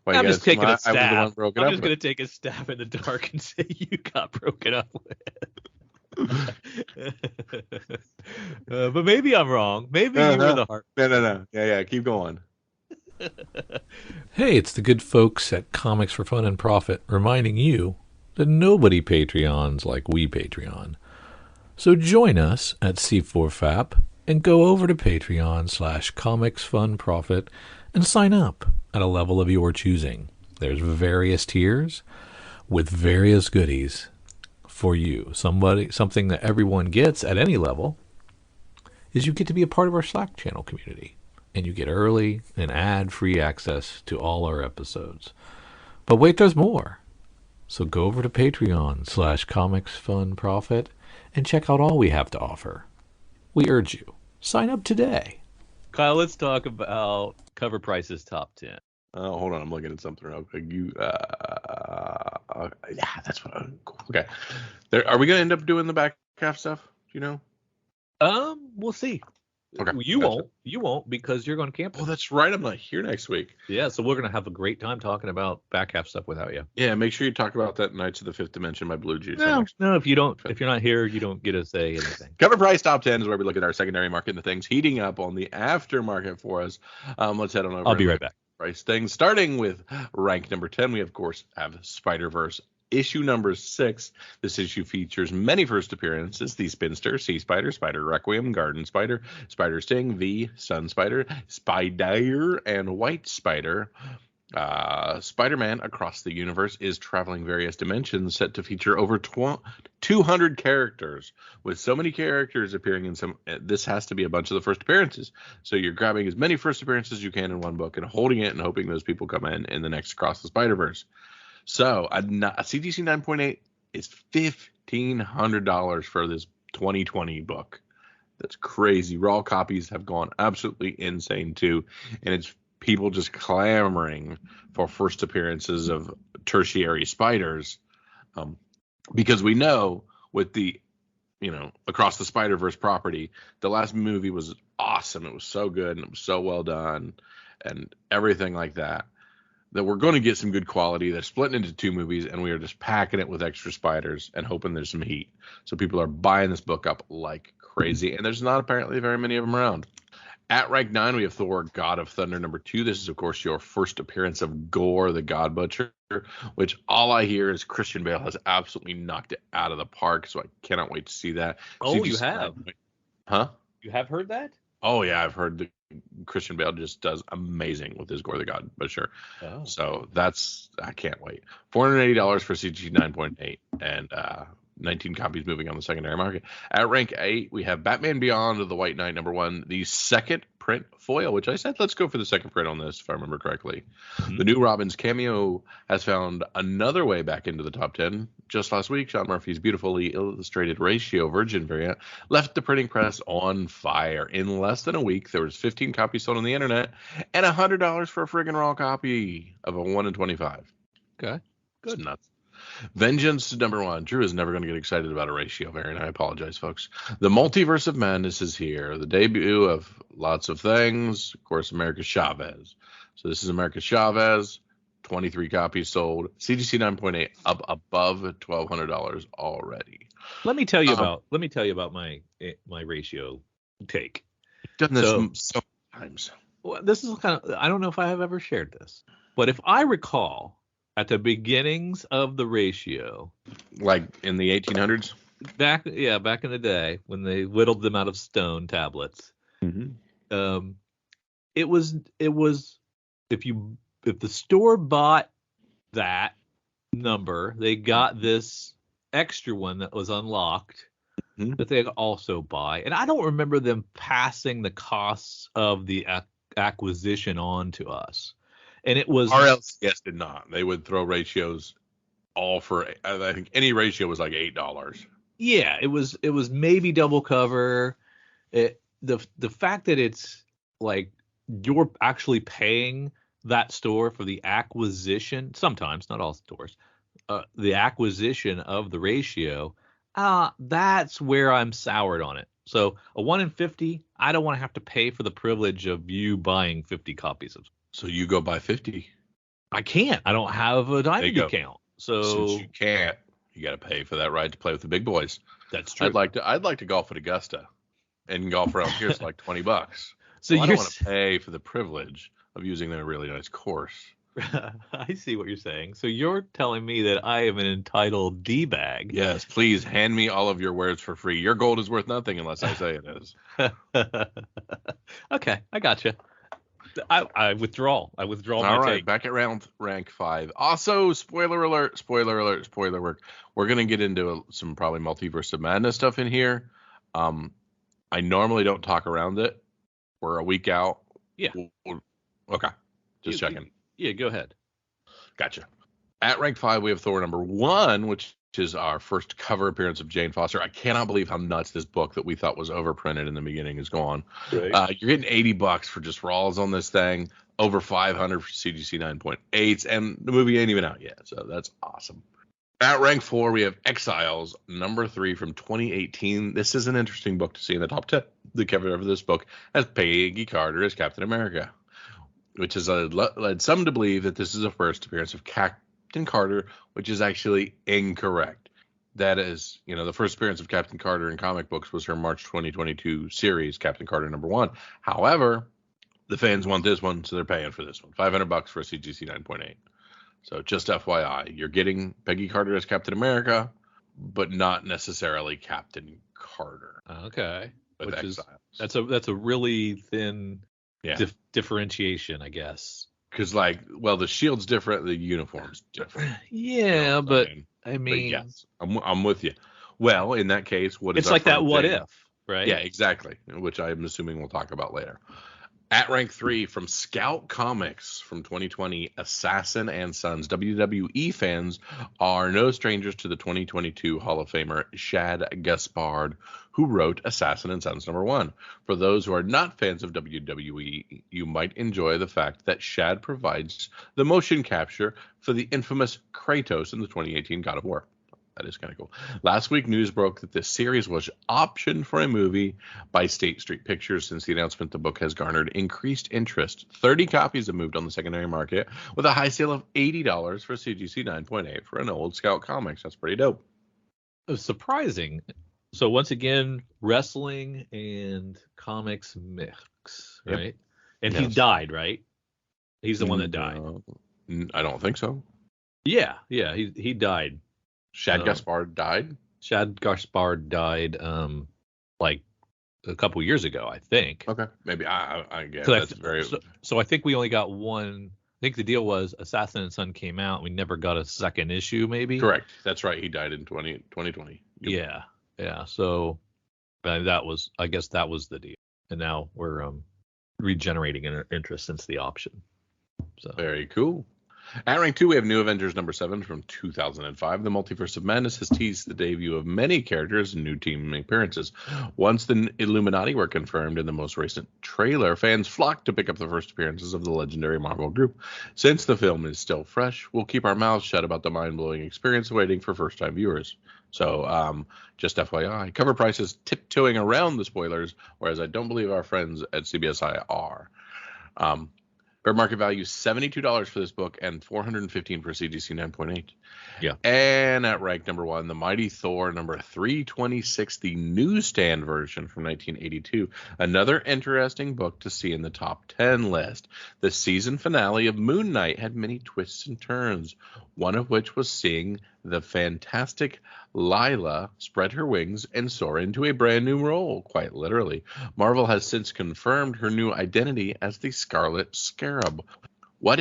I'm just taking a stab. I'm just going to take a stab in the dark and say you got broken up with. But maybe I'm wrong. Maybe you were the heart. No. Yeah. Keep going. Hey, it's the good folks at Comics for Fun and Profit reminding you that nobody Patreons like we Patreon. So join us at C4FAP and go over to Patreon/ComicsFunProfit and sign up at a level of your choosing. There's various tiers with various goodies for you. Something that everyone gets at any level is you get to be a part of our Slack channel community, and you get early and ad-free access to all our episodes. But wait, there's more. So go over to Patreon/ComicsFunProfit and check out all we have to offer. We urge you, sign up today. Kyle, let's talk about Cover Price's top 10. Hold on, I'm looking at something real quick. Yeah, that's what. Okay, are we gonna end up doing the back half stuff? Do you know? We'll see. Okay, You gotcha. won't because you're going camping. Oh, that's right. I'm not here next week. Yeah, so we're gonna have a great time talking about back half stuff without you. Yeah, make sure you talk about that Knights of the Fifth Dimension by Blue Juice. No, if you're not here, you don't get to say anything. Cover Price Top 10 is where we look at our secondary market and the things heating up on the aftermarket for us. Let's head on over. I'll be right back. Price things. Starting with rank number 10, we of course have Spider-Verse issue number 6. This issue features many first appearances: the Spinster, Sea Spider, Spider Requiem, Garden Spider, Spider Sting, V, Sun Spider, Spider, and White Spider. Spider-Man Across the Universe is traveling various dimensions, set to feature over 200 characters. With so many characters appearing in this has to be a bunch of the first appearances. So you're grabbing as many first appearances as you can in one book and holding it and hoping those people come in the next Across the Spider-Verse. So a CGC 9.8 is $1,500 for this 2020 book. That's crazy. Raw copies have gone absolutely insane too, and it's people just clamoring for first appearances of tertiary spiders, because we know with the Across the Spider-Verse property, the last movie was awesome. It was so good and it was so well done and everything like that we're going to get some good quality. They're splitting into 2 movies, and we are just packing it with extra spiders and hoping there's some heat. So people are buying this book up like crazy, and there's not apparently very many of them around. At rank 9, we have Thor, God of Thunder number 2. This is, of course, your first appearance of Gore, the God Butcher, which all I hear is Christian Bale has absolutely knocked it out of the park, so I cannot wait to see that. Oh, you have? Huh? You have heard that? Oh, yeah, I've heard Christian Bale just does amazing with his Gore the God Butcher. Oh. So I can't wait. $480 for CG 9.8 and 19 copies moving on the secondary market. At rank 8, we have Batman Beyond of the White Knight number 1, the second print foil, which I said let's go for the second print on this if I remember correctly. Mm-hmm. The new Robin's cameo has found another way back into the top 10. Just last week, Sean Murphy's beautifully illustrated Ratio Virgin variant left the printing press on fire. In less than a week, there was 15 copies sold on the internet and $100 for a friggin' raw copy of a 1 in 25. Okay, good. It's nuts. Vengeance number 1. Drew is never going to get excited about a Ratio variant. I apologize, folks. The Multiverse of Madness is here. The debut of lots of things. Of course, America Chavez. So this is America Chavez. 23 copies sold. CGC 9.8 up above $1,200 already. Let me tell you about my Ratio take. Done this so many times. Well, this is I don't know if I have ever shared this, but if I recall, at the beginnings of the Ratio, like in the 1800s, back in the day when they whittled them out of stone tablets, mm-hmm. It was if the store bought that number, they got this extra one that was unlocked, mm-hmm. that they could also buy. And I don't remember them passing the costs of the acquisition on to us. And it was RLCS did not. They would throw ratios all for, I think any ratio was like $8. Yeah, it was maybe double cover. The fact that it's like you're actually paying that store for the acquisition, sometimes, not all stores, the acquisition of the Ratio, that's where I'm soured on it. So a 1 in 50, I don't want to have to pay for the privilege of you buying 50 copies of. So you go buy 50. I can't. I don't have a diamond account. So since you can't, you got to pay for that right to play with the big boys. That's true. I'd like to golf at Augusta, and golf around here is like $20. So I don't want to pay for the privilege of using their really nice course. I see what you're saying. So you're telling me that I am an entitled D-bag. Yes, please hand me all of your wares for free. Your gold is worth nothing unless I say it is. Okay, I gotcha. I withdraw. I withdraw my All right, take. back at rank 5. Also, spoiler alert, spoiler work. We're gonna get into some probably multiverse of madness stuff in here. I normally don't talk around it. We're a week out. Yeah. Okay, just checking. Yeah, go ahead. Gotcha. At rank 5, we have Thor #1, which is our first cover appearance of Jane Foster. I cannot believe how nuts this book that we thought was overprinted in the beginning is gone. Right. You're getting $80 for just raws on this thing, over 500 for CGC 9.8s, and the movie ain't even out yet, so that's awesome. At rank 4, we have Exiles #3 from 2018. This is an interesting book to see in the top 10. The cover of this book has Peggy Carter as Captain America, which has led some to believe that this is a first appearance of Captain Carter, which is actually incorrect. That is, the first appearance of Captain Carter in comic books was her March 2022 series, Captain Carter #1. However, the fans want this one, so they're paying for this one. $500 for a CGC 9.8. So just FYI, you're getting Peggy Carter as Captain America, but not necessarily Captain Carter. Okay. With Which Exiles. that's a really thin Yeah. differentiation, I guess. Because, the shield's different, the uniform's different. Yeah, but I But mean, yes, I'm with you. Well, in that case, what is it's our like that friend what saying? if, right? Yeah, exactly. Which I'm assuming we'll talk about later. At rank 3 from Scout Comics from 2020, Assassin and Sons. WWE fans are no strangers to the 2022 Hall of Famer Shad Gaspard, who wrote Assassin and Sons #1. For those who are not fans of WWE, you might enjoy the fact that Shad provides the motion capture for the infamous Kratos in the 2018 God of War. That is kind of cool. Last week, news broke that this series was optioned for a movie by State Street Pictures. Since the announcement, the book has garnered increased interest. 30 copies have moved on the secondary market with a high sale of $80 for CGC 9.8 for an old Scout Comics. That's pretty dope. It was surprising. So once again, wrestling and comics mix, Yep. right? And Yes. he died, right? He's the one that died. I don't think so. Yeah, he died. Shad Gaspard died? Shad Gaspard died like a couple years ago, I think. Okay. Maybe I guess So that's very so I think we only got one. I think the deal was Assassin and Son came out. We never got a second issue, maybe. correct. That's right. He died in 2020. Yep. Yeah. So I guess that was the deal. And now we're regenerating interest since the option. So Very cool. At rank 2, we have New Avengers #7 from 2005. The Multiverse of Madness has teased the debut of many characters and new team appearances. Once the Illuminati were confirmed in the most recent trailer, fans flocked to pick up the first appearances of the legendary Marvel group. Since the film is still fresh, we'll keep our mouths shut about the mind-blowing experience waiting for first-time viewers. So, just FYI, cover prices tiptoeing around the spoilers, whereas I don't believe our friends at CBSI are. Fair market value $72 for this book and $415 for CGC 9.8. Yeah. And at rank #1, The Mighty Thor #326, the newsstand version from 1982. Another interesting book to see in the top 10 list. The season finale of Moon Knight had many twists and turns, one of which was seeing the fantastic Lila spread her wings and soar into a brand new role, quite literally. Marvel has since confirmed her new identity as the Scarlet Scarab. What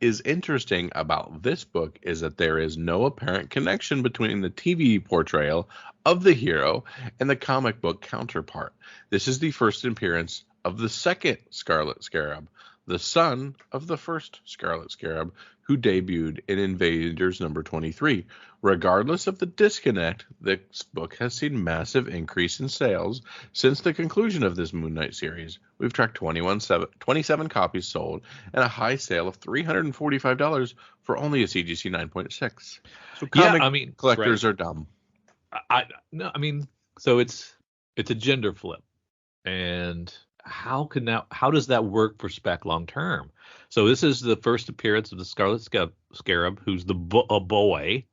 is interesting about this book is that there is no apparent connection between the TV portrayal of the hero and the comic book counterpart. This is the first appearance of the second Scarlet Scarab, the son of the first Scarlet Scarab, who debuted in Invaders #23. Regardless of the disconnect, this book has seen massive increase in sales since the conclusion of this Moon Knight series. We've tracked 27 copies sold and a high sale of $345 for only a CGC 9.6. So comic collectors are dumb. So it's a gender flip, and how does that work for Spec long term? So this is the first appearance of the Scarlet Scarab, who's a boy.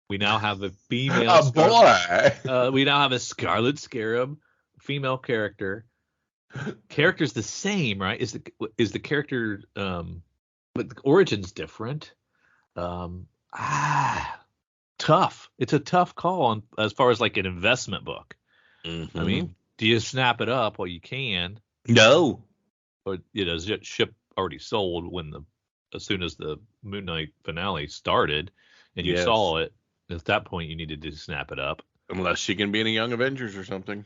We now have a female. Boy. We now have a Scarlet Scarab, female character. Character's the same, right? Is the character but the origin's different. Tough. It's a tough call on as far as like an investment book. Mm-hmm. I mean, do you snap it up? Well, you can. No. Or is it ship already sold as soon as the Moon Knight finale started, and you saw it? At that point, you needed to snap it up. Unless she can be in a Young Avengers or something.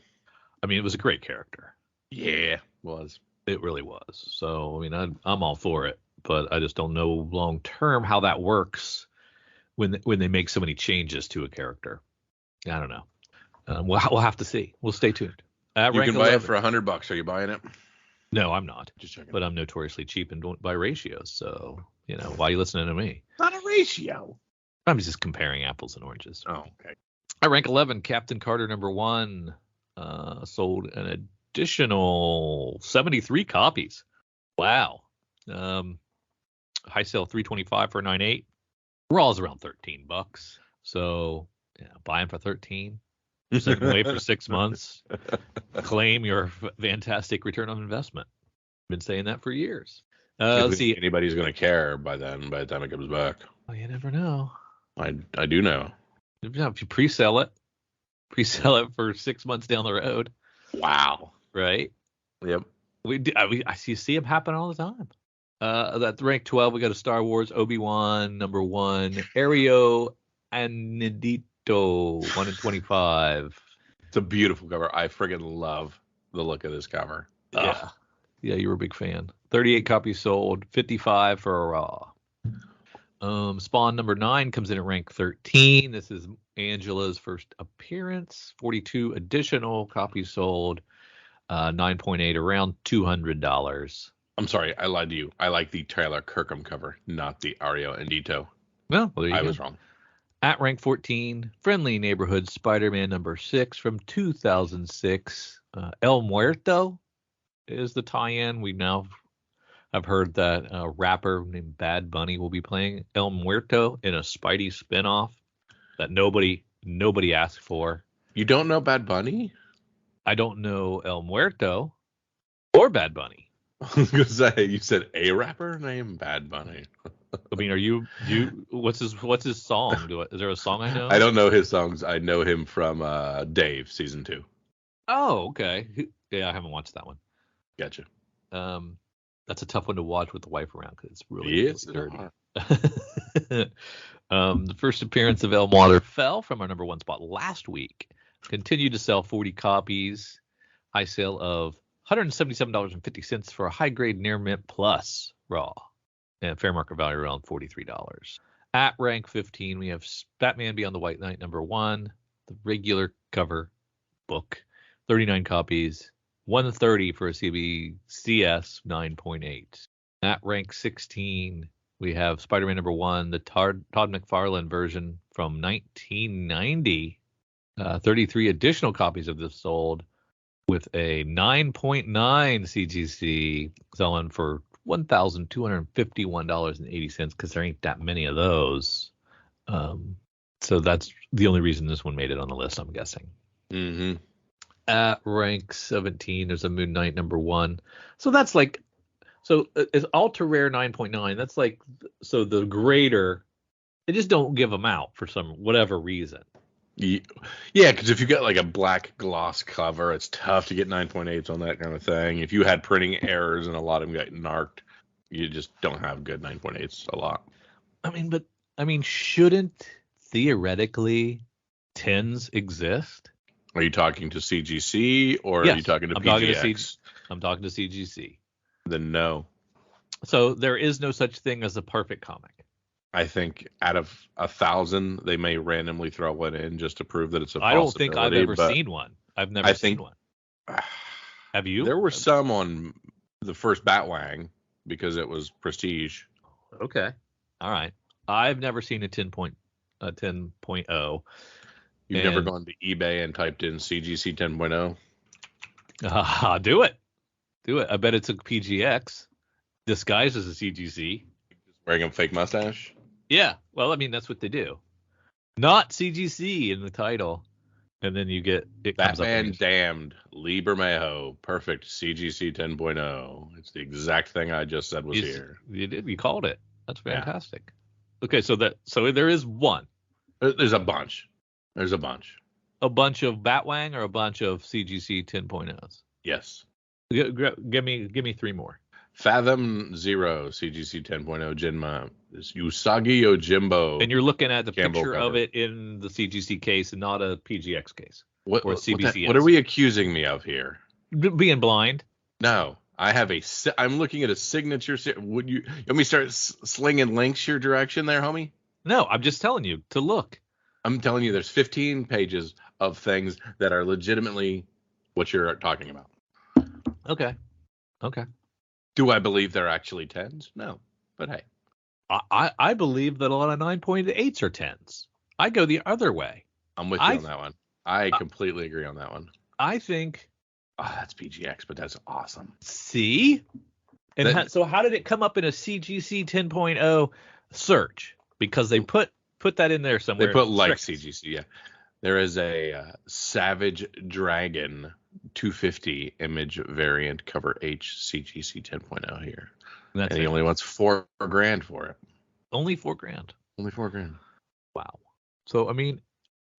I mean, it was a great character. Yeah, was. It really was. So, I mean, I'm all for it, but I just don't know long term how that works when they make so many changes to a character. I don't know. We'll have to see. We'll stay tuned. You can buy it for $100. Are you buying it? No, I'm not. Just checking. But I'm notoriously cheap and don't buy ratios. So, why are you listening to me? Not a ratio. I'm just comparing apples and oranges. Oh, okay. At rank 11, Captain Carter #1 sold an additional 73 copies. Wow. High sale $325 for $9.8. Raw's around $13. So, buy them for $13. Set them away for 6 months. Claim your fantastic return on investment. Been saying that for years. Let's see. Anybody's going to care by the time it comes back. Well, you never know. I do know. If you pre-sell it for 6 months down the road. Wow. Right? Yep. I see them happen all the time. At rank 12, we got a Star Wars Obi-Wan #1, Ario Anidito, 1 in 25. It's a beautiful cover. I friggin' love the look of this cover. Yeah. Yeah, you were a big fan. 38 copies sold, 55 for a raw. Spawn #9 comes in at rank 13. This is Angela's first appearance. 42 additional copies sold, 9.8, around $200. I'm sorry, I lied to you. I like the Tyler Kirkham cover, not the Ario Andito. Well, there you go. I was wrong. At rank 14, Friendly Neighborhood Spider-Man #6 from 2006. El Muerto is the tie-in. We now have heard that a rapper named Bad Bunny will be playing El Muerto in a Spidey spinoff that nobody asked for. You don't know Bad Bunny? I don't know El Muerto or Bad Bunny. I was gonna say, you said a rapper named Bad Bunny. I mean, what's his song? Is there a song I know? I don't know his songs. I know him from Dave season 2. Oh, okay. Yeah, I haven't watched that one. Gotcha. That's a tough one to watch with the wife around because it's really dirty. The first appearance of El Muerto fell from our #1 spot last week. Continued to sell 40 copies. High sale of $177.50 for a high-grade Near Mint Plus raw. And fair market value around $43. At rank 15, we have Batman Beyond the White Knight #1, the regular cover book, 39 copies, $130 for a CBCS 9.8. At rank 16, we have Spider-Man #1, the Todd McFarlane version from 1990. 33 additional copies of this sold with a 9.9 CGC, selling for $1,251.80 because there ain't that many of those. So that's the only reason this one made it on the list, I'm guessing. Mm-hmm. At rank 17, there's a Moon Knight #1. So that's like, it's ultra rare 9.9. That's like, so the greater, they just don't give them out for whatever reason. Yeah, because if you got like a black gloss cover, it's tough to get 9.8s on that kind of thing. If you had printing errors and a lot of them got narked, you just don't have good 9.8s a lot. I mean, shouldn't theoretically 10s exist? Are you talking to CGC or Yes, are you talking to I'm PGX? I'm talking to CGC. Then no. So there is no such thing as a perfect comic. I think out of 1,000, they may randomly throw one in just to prove that it's a I don't think I've ever seen one. I've never seen one. Have you? There were some on the first Batwang because it was prestige. Okay. All right. I've never seen a 10.0. You've never gone to eBay and typed in CGC 10.0? Do it. I bet it's a PGX disguised as a CGC. Wearing a fake mustache? Yeah. Well, I mean, that's what they do. Not CGC in the title. and then you get it comes Batman up. Damned, Lee Bermejo, perfect CGC 10.0. It's the exact thing I just said was here. You did. You called it. That's Yeah. fantastic. Okay, so there is one. There's a bunch. There's a bunch. A bunch of Batwang or a bunch of CGC 10.0s. Yes. Give me three more. Fathom Zero, CGC 10.0, Jinma, Usagi Yojimbo. And you're looking at the Campbell picture cover. of it in the CGC case and not a PGX case. What, or what, CBCS. what are we accusing me of here? Being blind. No, I have I'm looking at a signature. Would you let me start slinging links your direction there, homie? No, I'm just telling you to look. I'm telling you, there's 15 pages of things that are legitimately what you're talking about. Okay. Do I believe they're actually 10s? No, but hey. I believe that a lot of 9.8s are 10s. I go the other way. I'm with you on that one. I completely agree on that one. I think. Oh, that's PGX, but that's awesome. See? And so how did it come up in a CGC 10.0 search? Because they put that in there somewhere. They put like CGC, yeah. There is a Savage Dragon 250 image variant cover H CGC 10.0 here. And he only wants $4,000 for it. Only $4,000. Only $4,000. Wow. So I mean,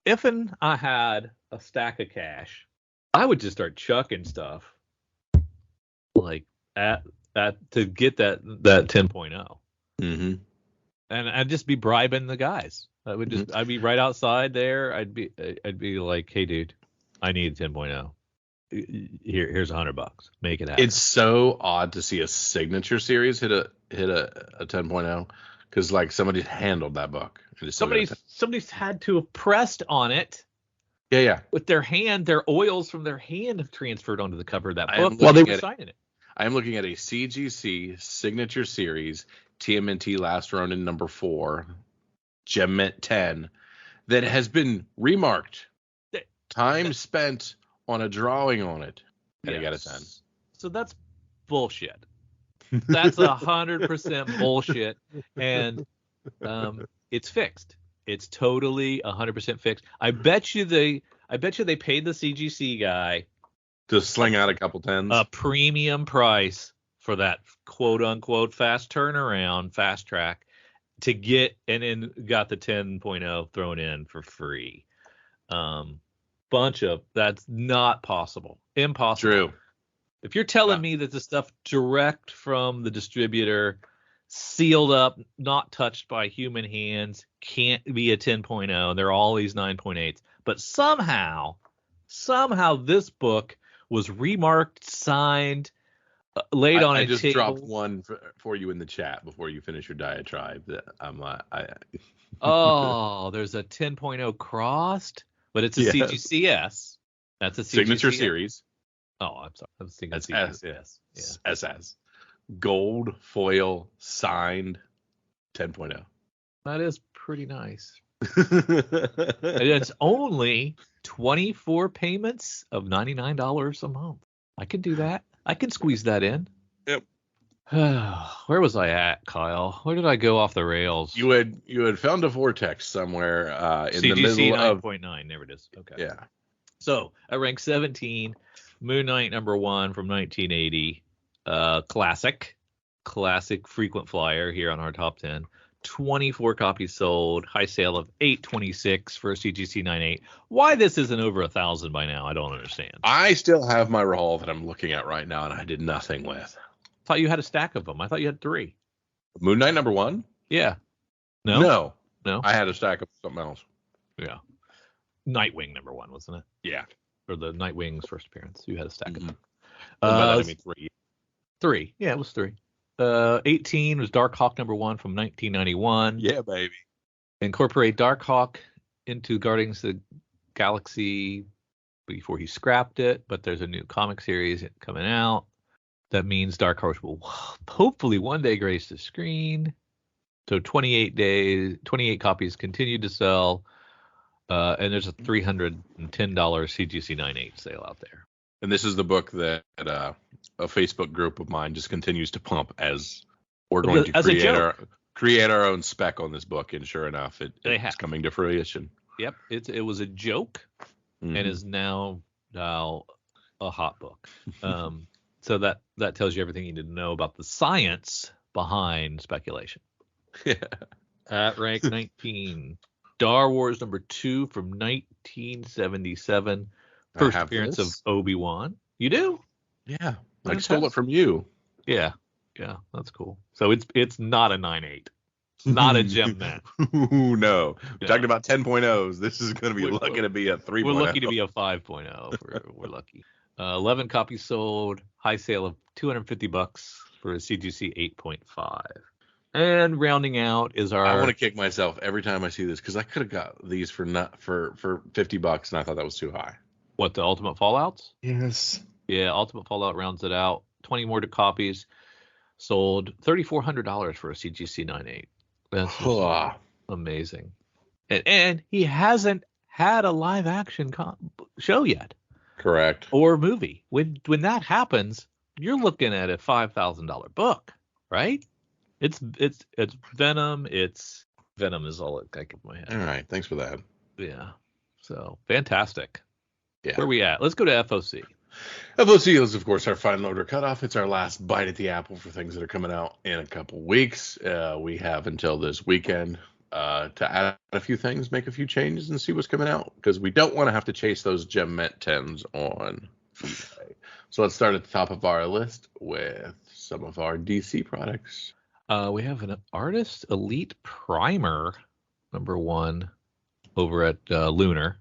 if I had a stack of cash, I would just start chucking stuff like at to get that 10.0. Mm-hmm. And I'd just be bribing the guys. I'd be right outside there. I'd be like, hey dude, I need a 10.0. Here's $100. Make it happen. It's so odd to see a signature series hit a 10.0 because like somebody handled that book. Somebody's had to have pressed on it. Yeah. With their hand, their oils from their hand have transferred onto the cover of that book. While they were signing it. I am looking at a CGC signature series TMNT Last Ronin number 4, Gem 10, that has been remarked. Time spent on a drawing on it. And I got a 10. So that's bullshit. That's 100% bullshit. And it's fixed. It's totally 100% fixed. I bet you they paid the CGC guy to sling out a couple 10s. A premium price for that quote unquote fast turnaround, fast track to get, and then got the 10.0 thrown in for free. That's not possible. Impossible. True. If you're telling me that the stuff direct from the distributor, sealed up, not touched by human hands, can't be a 10.0, there are all these 9.8s, but somehow this book was remarked, signed, laid on a table. I just dropped one for you in the chat before you finish your diatribe. Oh, there's a 10.0 crossed, but it's a CGCS. That's a signature series. Oh, I'm sorry. I was thinking CGCS. SS. Gold foil signed 10.0. That is pretty nice. And it's only 24 payments of $99 a month. I can do that. I can squeeze that in. Yep. Where was I at, Kyle? Where did I go off the rails? You had found a vortex somewhere in CGC the middle of 9.9. There it is. Okay. Yeah. So I ranked 17. Moon Knight #1 from 1980. Classic frequent flyer here on our top 10. 24 copies sold, high sale of $826 for a CGC 9.8. Why this isn't over 1,000 by now, I don't understand. I still have my revolve that I'm looking at right now, and I did nothing with. Thought you had a stack of them. I thought you had 3. Moon Knight #1? Yeah. No. I had a stack of something else. Yeah. Nightwing #1, wasn't it? Yeah. Or the Nightwing's first appearance. You had a stack of them. I mean 3. 3. Yeah, it was 3. 18 was Darkhawk #1 from 1991. Yeah, baby. Incorporate Darkhawk into Guardians of the Galaxy before he scrapped it, but there's a new comic series coming out. That means Dark Horse will hopefully one day grace the screen. So 28 copies continue to sell. And there's a $310 CGC 9.8 sale out there. And this is the book that a Facebook group of mine just continues to pump as we're going to create our own spec on this book. And sure enough, it's coming to fruition. Yep. It was a joke. and is now a hot book. So that tells you everything you need to know about the science behind speculation. Yeah. At rank 19, Star Wars #2 from 1977. First appearance of Obi-Wan. You do? Yeah. I stole it from you. Yeah, that's cool. So it's not a 9.8. Not a gem net. No. We talked about 10.0s. This is going to be lucky to be a 3.0. We're lucky to be a 5.0. We're lucky. 11 copies sold. High sale of $250 for a CGC 8.5. And rounding out is our. I want to kick myself every time I see this because I could have got these for $50 and I thought that was too high. What, the Ultimate Fallouts? Yes. Yeah, Ultimate Fallout rounds it out. 20 more copies sold. $3,400 for a CGC 9.8. That's amazing. And he hasn't had a live action show yet. Correct. Or movie. When that happens, you're looking at a $5,000 book, right? It's Venom. Venom is all I keep in my head. All right. Thanks for that. Yeah. So fantastic. Yeah. Where are we at? Let's go to FOC. FOC is, of course, our final order cutoff. It's our last bite at the apple for things that are coming out in a couple weeks. We have until this weekend to add a few things, make a few changes, and see what's coming out because we don't want to have to chase those Gem Met 10s on eBay. So let's start at the top of our list with some of our DC products. We have an Artist Elite Primer #1 over at Lunar,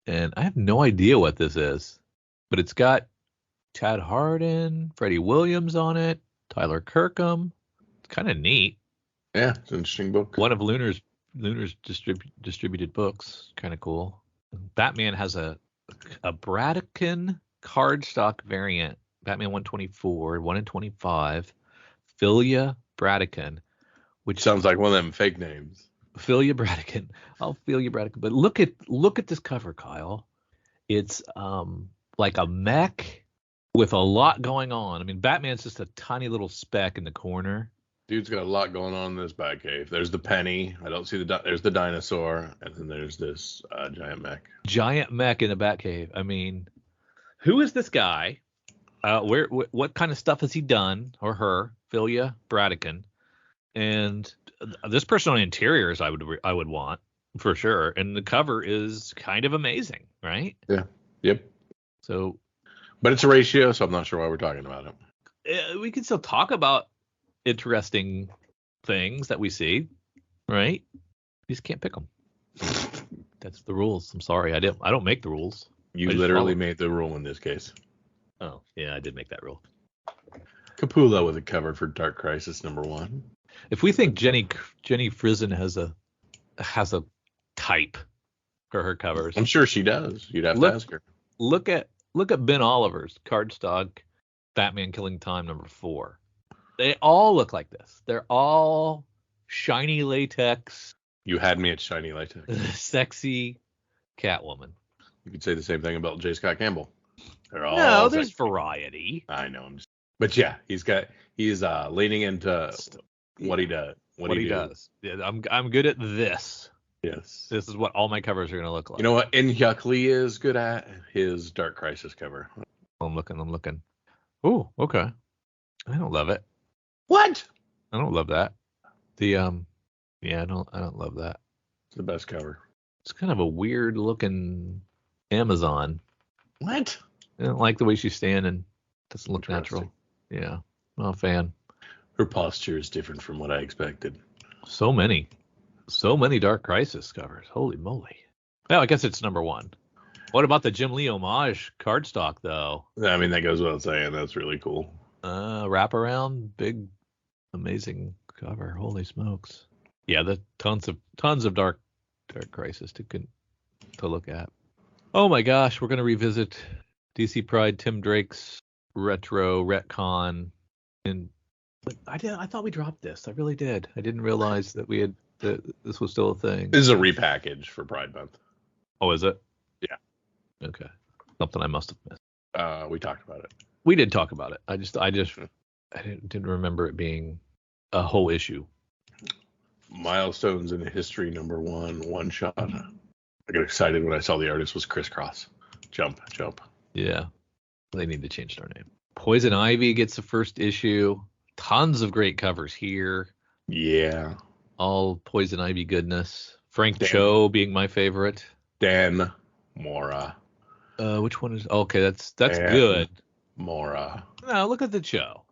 and I have no idea what this is, but it's got Chad Hardin, Freddie Williams on it, Tyler Kirkham. It's kind of neat. Yeah, it's an interesting book. One of Lunar's distributed books. Kind of cool. Batman has a Bradican cardstock variant. Batman 124, 1 in 25. Philia Bradican, which sounds like one of them fake names. Philia Bradican. I'll Philia Bradican. But look at this cover, Kyle. It's like a mech with a lot going on. I mean, Batman's just a tiny little speck in the corner. Dude's got a lot going on in this Batcave. There's the penny. I don't see there's the dinosaur, and then there's this giant mech. Giant mech in the Batcave. I mean, who is this guy? What kind of stuff has he done, or her? Philia Bradican, and this person on interiors I would want for sure. And the cover is kind of amazing, right? Yeah. Yep. So, but it's a ratio, so I'm not sure why we're talking about it. We can still talk about interesting things that we see, right? You just can't pick them. That's the rules. I'm sorry, I don't make the rules. You literally made the rule in this case. Oh, yeah, I did make that rule. Capullo with a cover for Dark Crisis #1. If we think Jenny Frison has a type for her covers, I'm sure she does. You'd have to ask her. Look at Ben Oliver's cardstock Batman Killing Time #4. They all look like this. They're all shiny latex. You had me at shiny latex. Sexy Catwoman. You could say the same thing about J. Scott Campbell. They're all there's sexy. variety. I know. But yeah, he's leaning into what he does. What he does. Yeah, I'm good at this. Yes. This is what all my covers are going to look like. You know what Inhyuk Lee is good at? His Dark Crisis cover. I'm looking. Oh, okay. I don't love it. What? I don't love that. I don't love that. It's the best cover. It's kind of a weird looking Amazon. What? I don't like the way she's standing. Doesn't look natural. Yeah. Not a fan. Her posture is different from what I expected. So many Dark Crisis covers. Holy moly. Well, I guess it's #1. What about the Jim Lee homage cardstock, though? I mean, that goes without saying. That's really cool. Wraparound, big, amazing cover. Holy smokes. Yeah, the tons of Dark Crisis to look at. Oh my gosh, we're gonna revisit DC Pride Tim Drake's retro retcon, and I thought we dropped this. I really did. I didn't realize that this was still a thing. This is a repackage for Pride Month. Oh, is it? Yeah. Okay. Something I must have missed. We talked about it. We did talk about it. I didn't remember it being a whole issue. Milestones in History #1 one shot. I got excited when I saw the artist was Crisscross. Jump. Yeah. They need to change their name. Poison Ivy gets the first issue. Tons of great covers here. Yeah. All Poison Ivy goodness. Frank Cho being my favorite. Dan Mora. Which one is? Okay, that's Dan good. Mora. No, look at the Cho.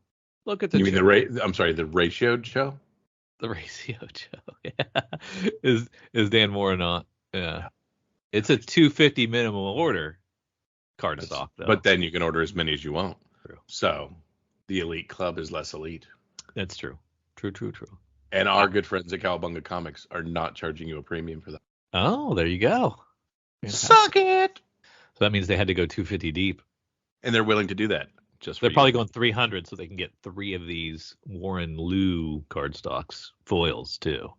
Look at the. You mean the ratioed show? The ratio Cho. Yeah. Is Dan Mora not? Yeah. It's a 250 minimum order cardstock though. But then you can order as many as you want. True. So the elite club is less elite. That's true. True. And our good friends at Cowabunga Comics are not charging you a premium for that. Oh, there you go. Suck it. So that means they had to go 250 deep. And they're willing to do that. They're probably going 300 so they can get 3 of these Warren Liu cardstocks foils too.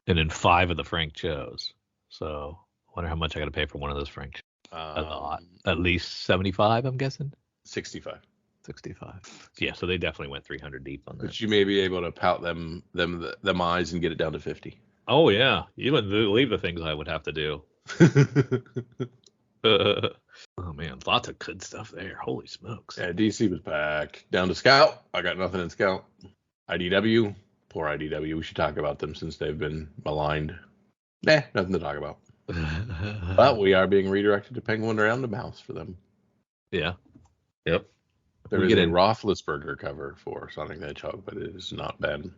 And then 5 of the Frank Cho's. So I wonder how much I got to pay for one of those Frank Cho's. A lot. At least 75, I'm guessing. 65. Yeah, so they definitely went 300 deep on that. But you may be able to pout them eyes and get it down to 50. Oh yeah, you wouldn't believe the things I would have to do. Oh man, lots of good stuff there. Holy smokes. Yeah, DC was back. Down to Scout. I got nothing in Scout. IDW. Poor IDW. We should talk about them since they've been maligned. Nothing to talk about. But we are being redirected to Penguin Random House for them. Yeah. Yep. There is a Roethlisberger cover for Sonic the Hedgehog, but it has not been.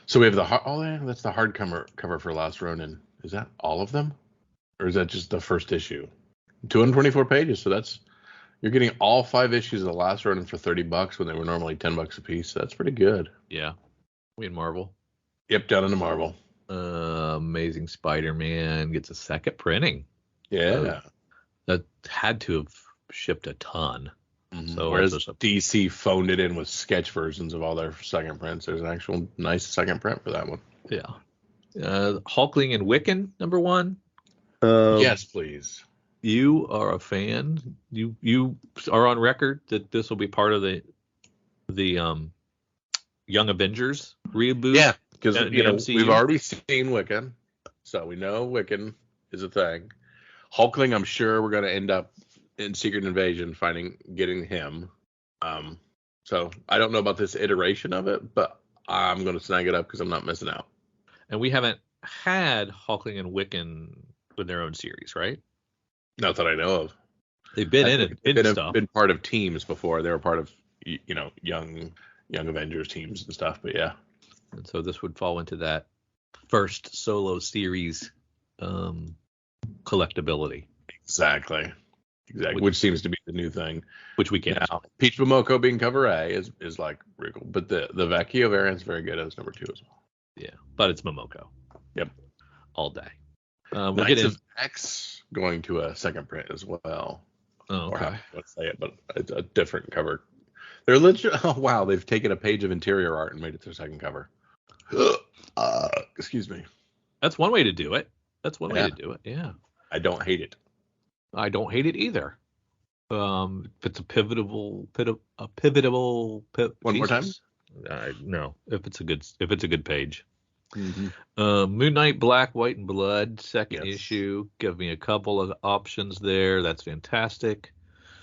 So we have that's the hardcover for Last Ronin. Is that all of them? Or is that just the first issue? 224 pages, so you're getting all 5 issues of The Last Ronin for $30 when they were normally $10 a piece. So that's pretty good. Yeah. We in Marvel. Yep, down into Marvel. Amazing Spider-Man gets a second printing. Yeah. That had to have shipped a ton. Mm-hmm. So whereas DC phoned it in with sketch versions of all their second prints, there's an actual nice second print for that one. Yeah. Hulkling and Wiccan, number 1. Yes, please. You are a fan. You are on record that this will be part of the Young Avengers reboot. Yeah, because we've already seen Wiccan, so we know Wiccan is a thing. Hulkling, I'm sure we're going to end up in Secret Invasion getting him. So I don't know about this iteration of it, but I'm going to snag it up because I'm not missing out. And we haven't had Hulkling and Wiccan with their own series, right? Not that I know of. They've been been part of teams before. They were part of young Avengers teams and stuff. But yeah. And so this would fall into that first solo series collectability. Exactly. Which seems to be the new thing. Which we can't. Now, Peach Momoko being cover A is like regal, but the Vecchio variant's very good as number 2 as well. Yeah, but it's Momoko. Yep. All day. Knights of X going to a second print as well. Oh, okay. Let's say it, but it's a different cover. They're legit. Oh wow, they've taken a page of interior art and made it their second cover. Excuse me. That's one way to do it. Yeah. I don't hate it. I don't hate it either. If it's a pivotable. One more time. No. If it's a good page. Mm-hmm. Moon Knight, Black, White, and Blood, second issue. Give me a couple of options there. That's fantastic.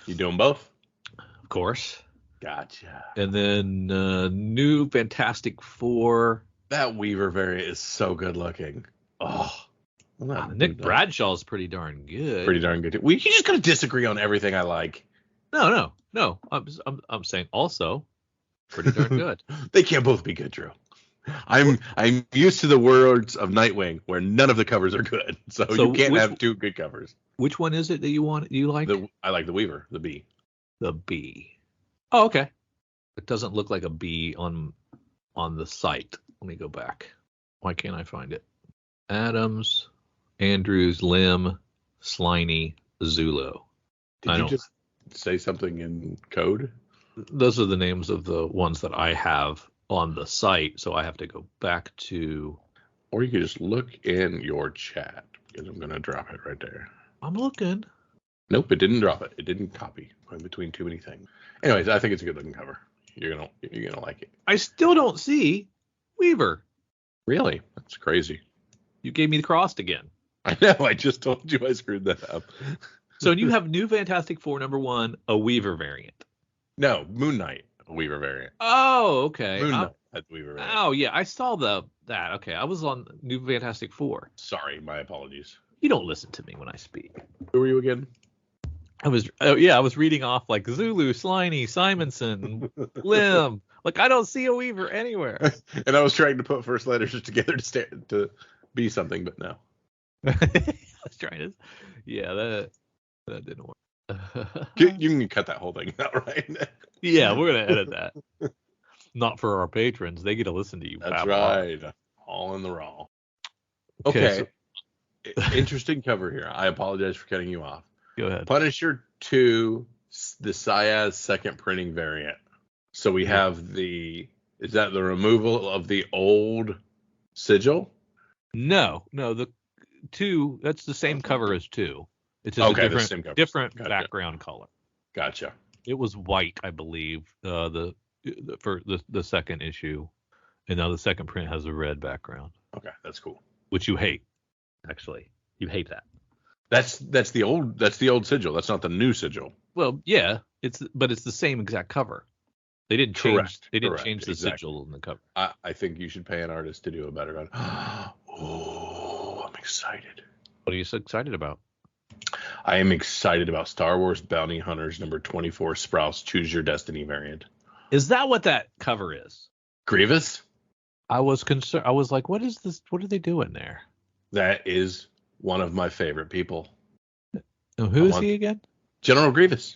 You doing both? Of course. Gotcha. And then new Fantastic Four. That Weaver variant is so good looking. Oh, Nick Bradshaw's pretty darn good. We just gonna disagree on everything I like. No. I'm saying also pretty darn good. They can't both be good, Drew. I'm used to the words of Nightwing where none of the covers are good, so you can't have 2 good covers. Which one is it that you like? I like the Weaver, the B. The B. Oh, okay. It doesn't look like a B on the site. Let me go back. Why can't I find it? Adams, Andrews, Lim, Sliney, Zulu. Did you just say something in code? Those are the names of the ones that I have on the site, so I have to go back to. Or you could just look in your chat because I'm gonna drop it right there. I'm looking. Nope, it didn't drop it. It didn't copy. Going between too many things. Anyways, I think it's a good looking cover. You're gonna like it. I still don't see Weaver. Really? That's crazy. You gave me the crossed again. I know. I just told you I screwed that up. So you have New Fantastic Four #1, a Weaver variant. No, Moon Knight, a Weaver variant. Oh, okay. Moon Knight has Weaver variant. Oh, yeah. I saw that. Okay. I was on New Fantastic Four. Sorry, my apologies. You don't listen to me when I speak. Who were you again? I was reading off like Zulu, Sliney, Simonson, Lim. Like, I don't see a Weaver anywhere. And I was trying to put first letters together to be something, but no. I was trying to. Yeah, that didn't work. You can cut that whole thing out, right? Yeah, we're gonna edit that. Not for our patrons; they get to listen to you. That's Babylon. right. All in the raw. Okay, Okay. Interesting cover here. I apologize for cutting you off. Go ahead. Punisher 2, the Syaz second printing variant. So we have is that the removal of the old sigil? No, the 2. That's the same cover as 2. It's just Okay, a the same cover. different Gotcha. background color. Gotcha. It was white, I believe, for the second issue, and now the second print has a red background, Okay, that's cool. which you hate. Actually, you hate that. That's the old sigil. That's not the new sigil. Well, yeah, it's the same exact cover. They didn't change. Correct, They didn't correct, change the exactly. sigil in the cover. I think you should pay an artist to do a better job. Oh, I'm excited. What are you so excited about? I am excited about Star Wars Bounty Hunters #24 Sprouse Choose Your Destiny variant. Is that what that cover is? Grievous? I was concerned. I was like, what is this? What are they doing there? That is one of my favorite people. Now, who is he again? General Grievous.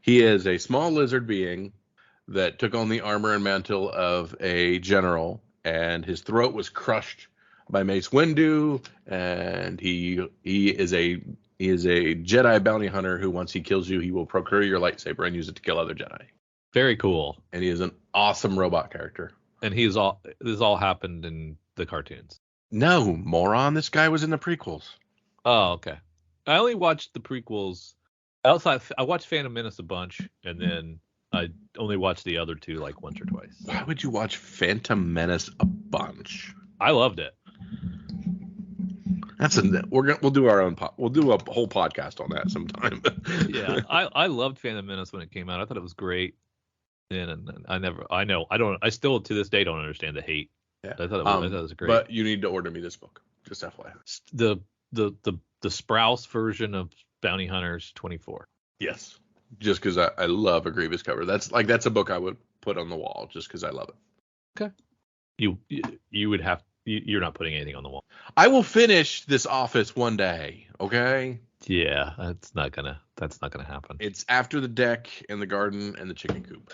He is a small lizard being that took on the armor and mantle of a general, and his throat was crushed by Mace Windu, and he is a Jedi bounty hunter who, once he kills you, he will procure your lightsaber and use it to kill other Jedi. Very cool. And he is an awesome robot character. And this all happened in the cartoons. No, moron. This guy was in the prequels. Oh, okay. I only watched the prequels. I watched Phantom Menace a bunch, and then I only watched the other two like once or twice. Why would you watch Phantom Menace a bunch? I loved it. We'll do our own we'll do a whole podcast on that sometime. Yeah, I loved Phantom Menace when it came out. I thought it was great. And I still to this day don't understand the hate. Yeah. I thought it was great. But you need to order me this book, just FYI. The Sprouse version of Bounty Hunters 24. Yes, just because I love a Grievous cover. That's a book I would put on the wall just because I love it. Okay. You would have. You're not putting anything on the wall. I will finish this office one day. Okay. Yeah, that's not gonna happen. It's after the deck and the garden and the chicken coop.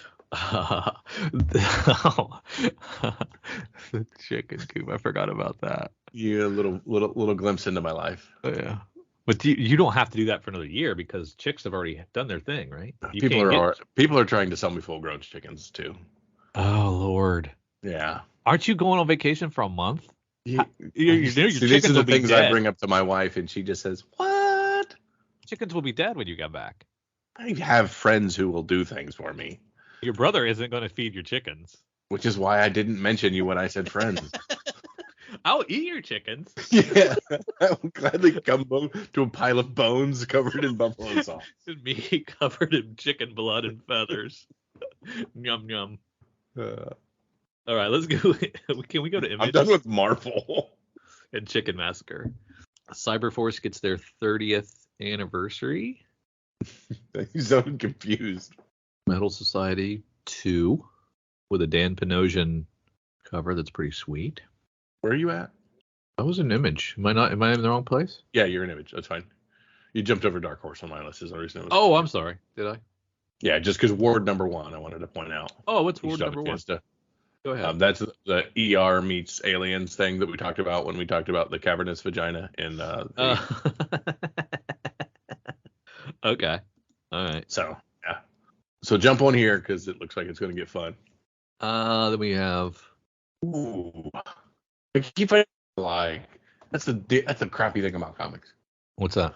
The chicken coop. I forgot about that. Yeah, little glimpse into my life. Oh, yeah. But you don't have to do that for another year because chicks have already done their thing, right? People are trying to sell me full-grown chickens too. Oh Lord. Yeah. Aren't you going on vacation for a month? Your These are the things I bring up to my wife, and she just says, "What? Chickens will be dead when you get back." I have friends who will do things for me. Your brother isn't going to feed your chickens. Which is why I didn't mention you when I said friends. I'll eat your chickens. Yeah, I will gladly come to a pile of bones covered in buffalo sauce. Me covered in chicken blood and feathers. Yum yum. All right, let's go. Can we go to Image? I'm done with Marvel. And Chicken Massacre. Cyberforce gets their 30th anniversary. You sound confused. Metal Society 2 with a Dan Panosian cover that's pretty sweet. Where are you at? I was an Image. Am I in the wrong place? Yeah, you're an Image. That's fine. You jumped over Dark Horse on my list. Is the reason. Oh, I'm sorry. Did I? Yeah, just because Ward #1, I wanted to point out. Oh, what's Ward #1? Go ahead. That's the ER meets aliens thing that we talked about when we talked about the cavernous vagina in Okay. All right. So, yeah. So jump on here because it looks like it's going to get fun. Then we have... Ooh. I keep finding, that's the crappy thing about comics. What's that?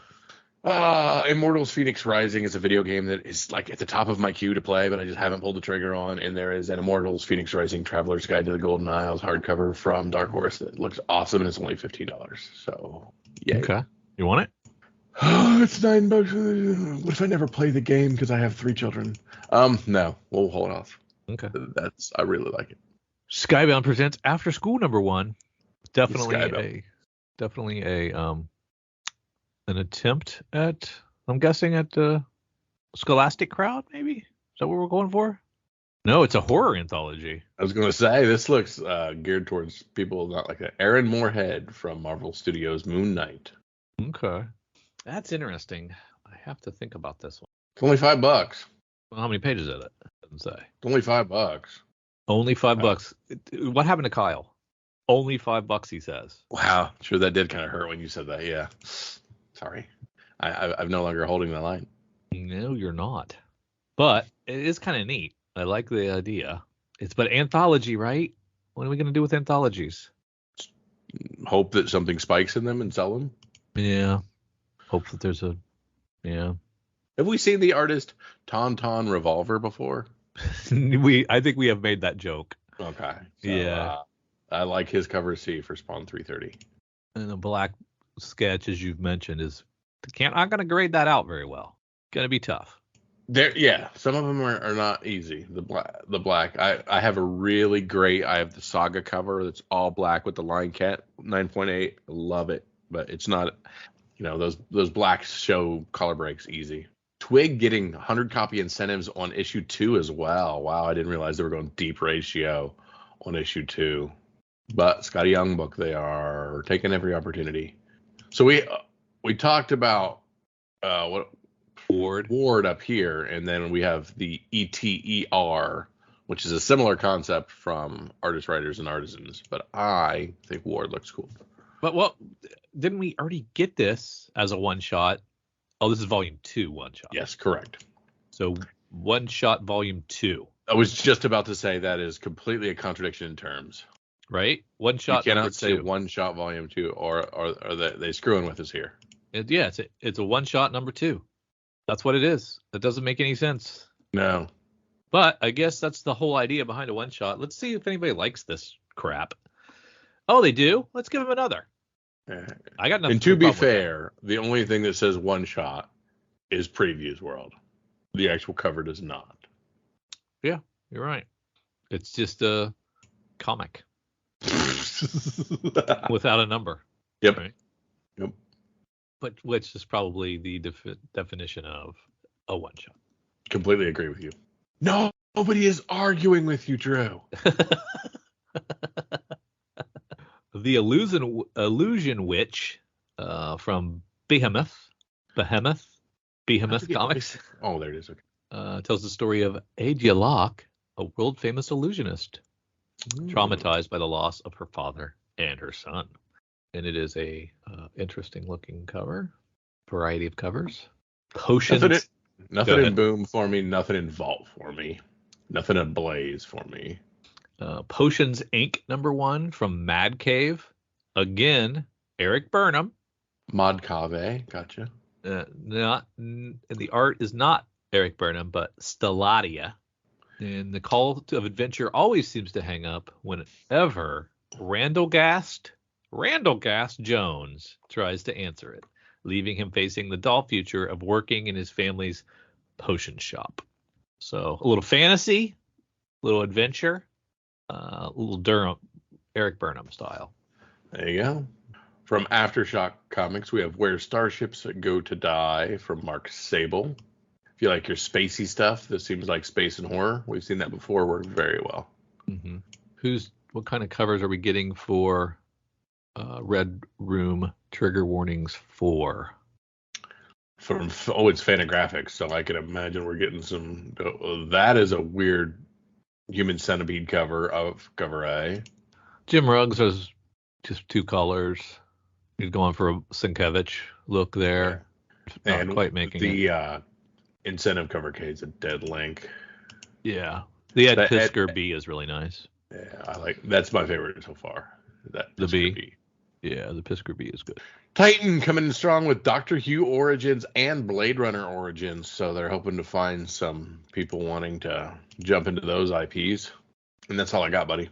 Immortals Phoenix Rising is a video game that is like at the top of my queue to play, but I just haven't pulled the trigger on. And there is an Immortals Phoenix Rising Traveler's Guide to the Golden Isles hardcover from Dark Horse that looks awesome, and it's only $15. So Yay. Okay. You want it? It's $9. What if I never play the game because I have 3 children? No, we'll hold off. Okay. I really like it. Skybound presents After School #1. Skybound. Definitely a an attempt at, I'm guessing, at the scholastic crowd, maybe? Is that what we're going for? No, it's a horror anthology. I was gonna say this looks geared towards people not like that. Aaron Moorhead from Marvel Studios' Moon Knight. Okay. That's interesting. I have to think about this one. It's only $5. Well, how many pages is it? Doesn't say. It's only $5. Only $5. What happened to Kyle? Only $5, he says. Wow, sure that did kind of hurt when you said that. Yeah, sorry, I'm no longer holding the line. No, you're not. But it is kind of neat. I like the idea. But anthology, right? What are we gonna do with anthologies? Hope that something spikes in them and sell them. Yeah. Hope that there's a. Yeah. Have we seen the artist Tauntaun Revolver before? I think we have made that joke. Okay. So, Yeah. I like his cover C for Spawn 330. And the black sketch, as you've mentioned, is not gonna grade that out very well. Gonna be tough. Some of them are not easy. The black. I have a really great. I have the Saga cover that's all black with the Lion Cat 9.8. Love it, but it's not. Those blacks show color breaks easy. Twig getting 100 copy incentives on issue 2 as well. Wow, I didn't realize they were going deep ratio on issue 2. But Scotty Young book, they are taking every opportunity. So we talked about what. Ward up here, and then we have the ETER, which is a similar concept from Artists, Writers, and Artisans, but I think Ward looks cool. But didn't we already get this as a one-shot? Oh, this is volume 2 one-shot. Yes, correct. So one-shot volume 2. I was just about to say that is completely a contradiction in terms. Right? One-shot. You cannot say one-shot volume 2, or are they screwing with us here? It's a one-shot number 2. That's what it is. That doesn't make any sense. No. But I guess that's the whole idea behind a one-shot. Let's see if anybody likes this crap. Oh, they do? Let's give them another. I got nothing. And to be fair, the only thing that says one-shot is Previews World. The actual cover does not. Yeah, you're right. It's just a comic without a number. Yep. Right? Yep. But which is probably the definition of a one-shot. Completely agree with you. No, nobody is arguing with you, Drew. The Illusion Witch from Behemoth Comics. Oh, there it is. Okay. Tells the story of Adia Locke, a world-famous illusionist, traumatized by the loss of her father and her son. And it is a interesting-looking cover. Variety of covers. Potions. Nothing in Boom for me. Nothing in Vault for me. Nothing in Blaze for me. Potions Inc. #1 from Mad Cave. Again, Eric Burnham. Mod Cave. Gotcha. And the art is not Eric Burnham, but Stelladia. And the call of adventure always seems to hang up whenever Randall Gast Jones tries to answer it, leaving him facing the dull future of working in his family's potion shop. So a little fantasy, a little adventure, a little Eric Burnham style. There you go. From Aftershock Comics, we have Where Starships Go to Die from Mark Sable. If you like your spacey stuff, this seems like space and horror. We've seen that before. Worked very well. Mm-hmm. What kind of covers are we getting for Red Room Trigger Warnings 4? It's Fantagraphics, so I can imagine we're getting some. That is a weird Human Centipede cover of cover A. Jim Ruggs has just 2 colors. He's going for a Sienkiewicz look there. Yeah. Not quite making the incentive cover K is a dead link. Yeah, the Ed Pisker B is really nice. Yeah, that's my favorite so far. The B. Yeah, the Pisker B is good. Titan coming in strong with Doctor Who Origins and Blade Runner Origins, so they're hoping to find some people wanting to jump into those IPs. And that's all I got, buddy.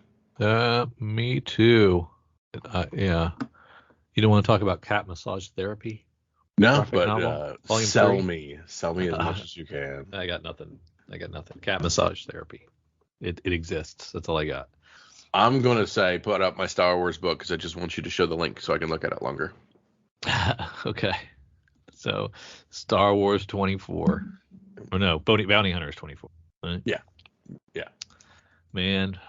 Me too. Yeah. You don't want to talk about cat massage therapy? No, Graphic but novel, volume sell 3? me as much as you can. I got nothing. Cat massage therapy. It exists. That's all I got. I'm going to say put up my Star Wars book because I just want you to show the link so I can look at it longer. Okay. So Star Wars 24. Or no, Bounty Hunters 24. Right? Yeah. Man,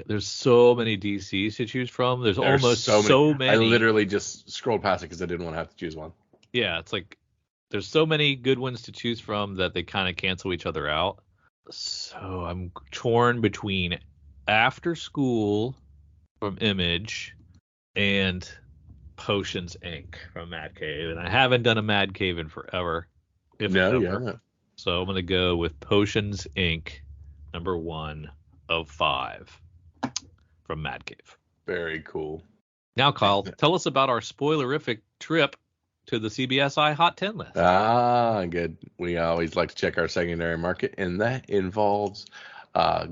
there's so many DCs to choose from. There's almost so many. I literally just scrolled past it because I didn't want to have to choose one. Yeah, it's like there's so many good ones to choose from that they kind of cancel each other out. So I'm torn between After School from Image and Potions Inc. from Mad Cave, and I haven't done a Mad Cave in forever. Yeah. So I'm gonna go with Potions Inc. number 1 of 5 from Mad Cave. Very cool. Now, Kyle, tell us about our spoilerific trip to the CBSI Hot 10 list. Good. We always like to check our secondary market, and that involves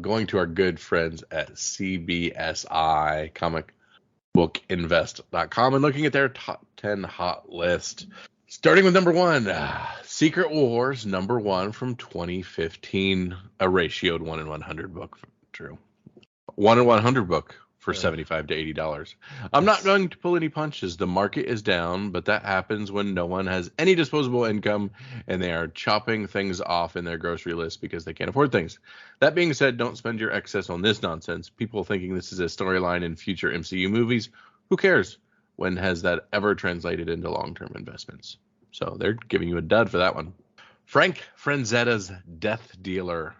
going to our good friends at CBSI comicbookinvest.com and looking at their top 10 hot list. Starting with number 1, Secret Wars, number 1 from 2015, a ratioed 1 in 100 book. True. 1 in 100 book for $75 to $80. I'm not going to pull any punches. The market is down, but that happens when no one has any disposable income and they are chopping things off in their grocery list because they can't afford things. That being said, don't spend your excess on this nonsense. People thinking this is a storyline in future MCU movies. Who cares? When has that ever translated into long-term investments? So they're giving you a dud for that one. Frank Franzetta's Death Dealer,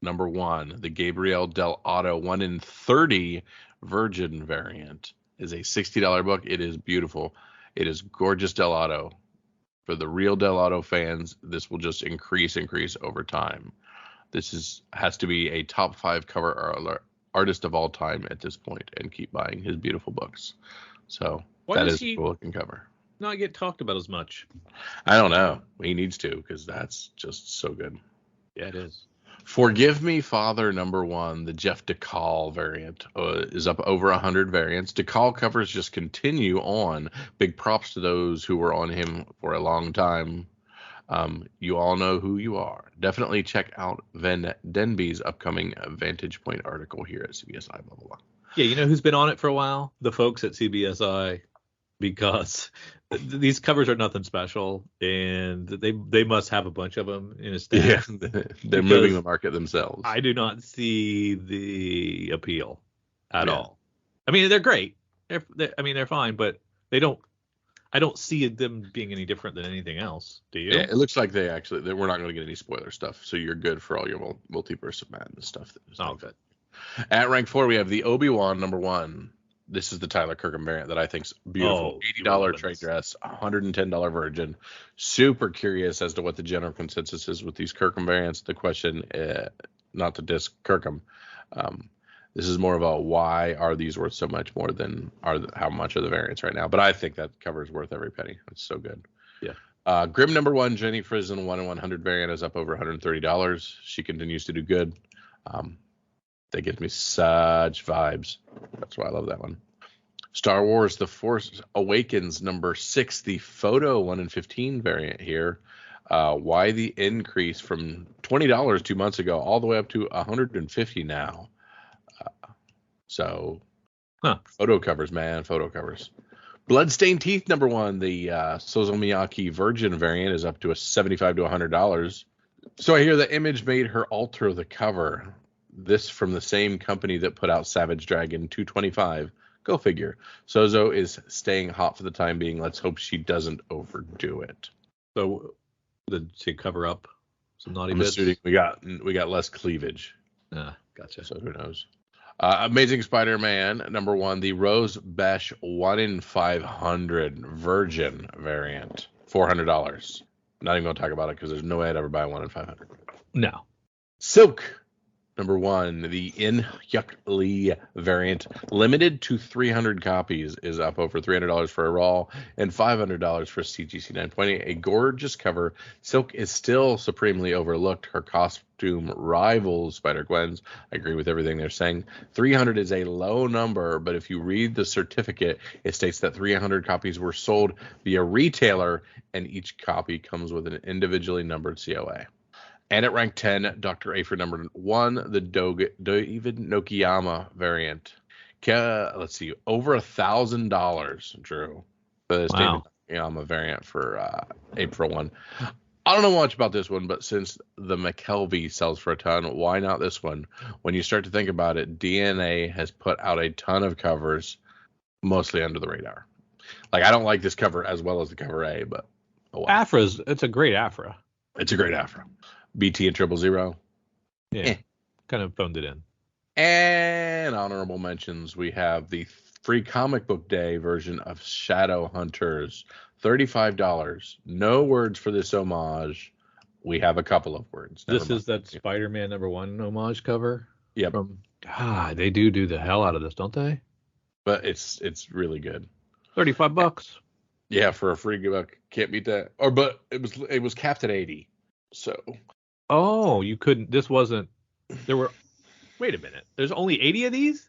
number 1, the Gabriel Del Otto 1 in 30 Virgin variant, is a $60 book. It is beautiful. It is gorgeous Del Otto. For the real Del Otto fans, this will just increase over time. This has to be a top 5 cover artist of all time at this point, and keep buying his beautiful books. So that is a cool looking cover. Not get talked about as much. I don't know. He needs to, because that's just so good. Yeah, it is. Forgive Me, Father, number 1, the Jeff DeCall variant, is up over 100 variants. DeCall covers just continue on. Big props to those who were on him for a long time. You all know who you are. Definitely check out Van Denby's upcoming Vantage Point article here at CBSI, blah, blah, blah. Yeah, you know who's been on it for a while? The folks at CBSI, because these covers are nothing special, and they must have a bunch of them in a staff. Yeah, they're moving the market themselves. I do not see the appeal at all. I mean, they're great. They're fine, but I don't see them being any different than anything else. Do you? Yeah, it looks like we're not going to get any spoiler stuff, so you're good for all your multiverse of madness stuff. Good. At rank 4, we have the Obi-Wan number 1. This is the Tyler Kirkham variant that I think's beautiful. $80 trade dress, $110 Virgin. Super curious as to what the general consensus is with these Kirkham variants. The question, not to diss Kirkham, this is more of a why are these worth so much more than how much are the variants right now. But I think that cover is worth every penny. It's so good. Yeah. Grim number 1, Jenny Frison 1 in 100 variant is up over $130. She continues to do good. That gives me such vibes. That's why I love that one. Star Wars The Force Awakens number 6, the photo 1 in 15 variant here. Why the increase from $20 2 months ago all the way up to $150 now? Photo covers, man. Photo covers. Bloodstained Teeth number 1, the Sozo Miyake Virgin variant is up to $75 to $100. So I hear the Image made her alter the cover. This from the same company that put out Savage Dragon 225. Go figure. Sozo is staying hot for the time being. Let's hope she doesn't overdo it. So did she cover up some naughty I'm bits? assuming we got less cleavage. Gotcha. So who knows? Amazing Spider-Man number 1, the Rose Besh 1 in 500 Virgin variant, $400. Not even gonna talk about it because there's no way I'd ever buy 1 in 500. No. Silk Number 1, the In-Hyuk variant, limited to 300 copies, is up over $300 for a raw and $500 for CGC 9.8. A gorgeous cover. Silk is still supremely overlooked. Her costume rivals Spider-Gwen's. I agree with everything they're saying. 300 is a low number, but if you read the certificate, it states that 300 copies were sold via retailer, and each copy comes with an individually numbered COA. And at rank 10, Dr. A for number 1, the David Nokiyama variant. Let's see, over $1,000, Drew, for this David Nokiyama variant for April 1. I don't know much about this one, but since the McKelvey sells for a ton, why not this one? When you start to think about it, DNA has put out a ton of covers, mostly under the radar. Like, I don't like this cover as well as the cover A, but oh well. It's a great Afra. It's a great Afra. BT and 000. Yeah, kind of phoned it in. And honorable mentions, we have the free comic book day version of Shadow Hunters, $35. No words for this homage. We have a couple of words. This is that Spider-Man #1 homage cover. Yep. They do the hell out of this, don't they? But it's really good. $35. Yeah, for a free book, can't beat that. But it was capped at 80. So. Oh, you couldn't. This wasn't. There were. Wait a minute. There's only 80 of these?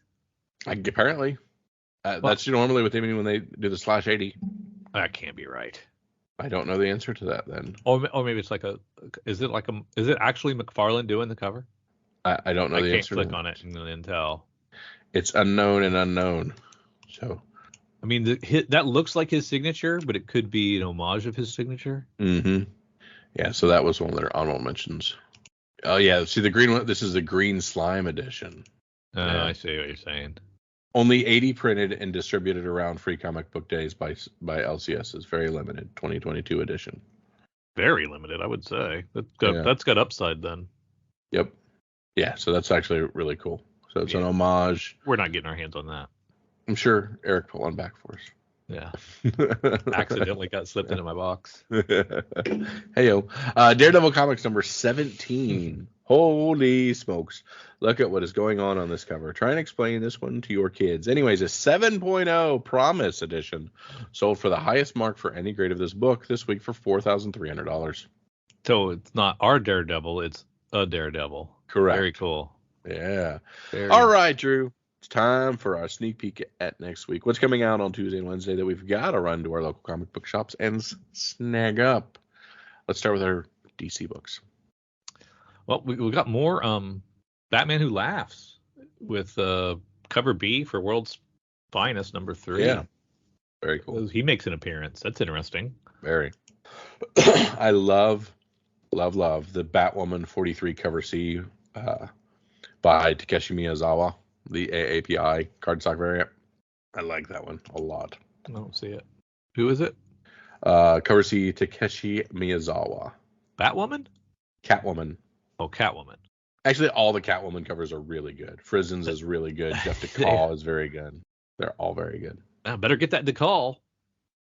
Apparently. That's normally what they mean when they do the /80. That can't be right. I don't know the answer to that then. Or maybe it's like is it actually McFarlane doing the cover? I don't know the answer. I can't click on it and then tell. It's unknown and unknown. So. I mean, that looks like his signature, but it could be an homage of his signature. Mm-hmm. Yeah, so that was one of their honorable mentions. Oh, yeah. See, the green one, this is the green slime edition. Yeah. I see what you're saying. Only 80 printed and distributed around free comic book days by LCS. Is very limited, 2022 edition. Very limited, I would say. That's got upside then. Yep. Yeah, so that's actually really cool. So it's an homage. We're not getting our hands on that. I'm sure Eric put one back for us. Yeah. Accidentally got slipped into my box. Heyo. Daredevil Comics number 17. Holy smokes. Look at what is going on this cover. Try and explain this one to your kids. Anyways, a 7.0 Promise edition sold for the highest mark for any grade of this book this week for $4,300. So it's not our Daredevil, it's a Daredevil. Correct. Very cool. Yeah. All right, Drew. It's time for our sneak peek at next week. What's coming out on Tuesday and Wednesday that we've got to run to our local comic book shops and snag up? Let's start with our DC books. Well, we got more Batman Who Laughs with cover B for World's Finest number 3. Yeah. Very cool. He makes an appearance. That's interesting. Very. I love the Batwoman 43 cover C by Takeshi Miyazawa. The AAPI cardstock variant. I like that one a lot. I don't see it. Who is it? Cover C, Takeshi Miyazawa. Batwoman? Catwoman. Oh, Catwoman. Actually, all the Catwoman covers are really good. Frizzens is really good. Jeff DeCall is very good. They're all very good. I better get that DeCall,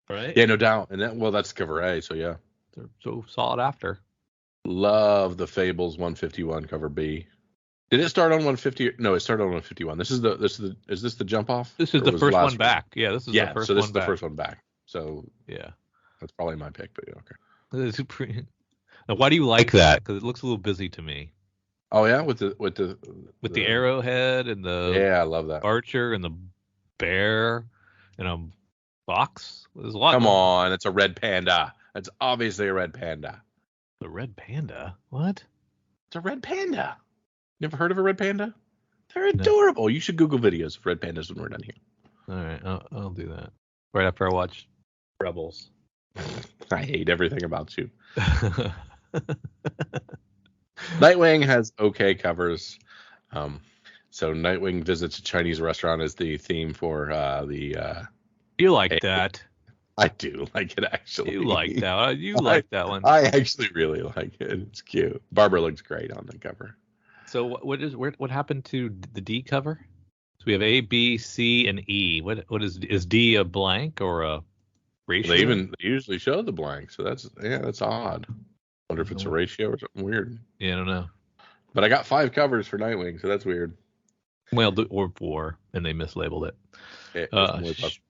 right? Yeah, no doubt. And that's cover A, so yeah. They're so sought after. Love the Fables 151 cover B. Did it start on 150? No, it started on 151. Is this the jump off? This is the first one back. Yeah, this is the first one back. So this is the first one back. So yeah, that's probably my pick, but yeah, okay. Now, why do you like that? Because it looks a little busy to me. Oh yeah, with the arrowhead and the I love that archer and the bear and a fox. There's a lot. Come on, it's a red panda. It's obviously a red panda. The red panda? What? It's a red panda. Never heard of a red panda? They're adorable. No. You should Google videos of red pandas when we're done here. All right, I'll do that right after I watch Rebels. I hate everything about you. Nightwing has okay covers. So Nightwing visits a Chinese restaurant is the theme for the. You like that? I do like it actually. You like that? You like that one? I actually really like it. It's cute. Barbara looks great on the cover. So what happened to the D cover? So we have A, B, C, and E. What is D a blank or a ratio? They usually show the blank, so that's odd. Wonder if it's a ratio or something weird. Yeah, I don't know. But I got 5 covers for Nightwing, so that's weird. Well, or War, and they mislabeled it. It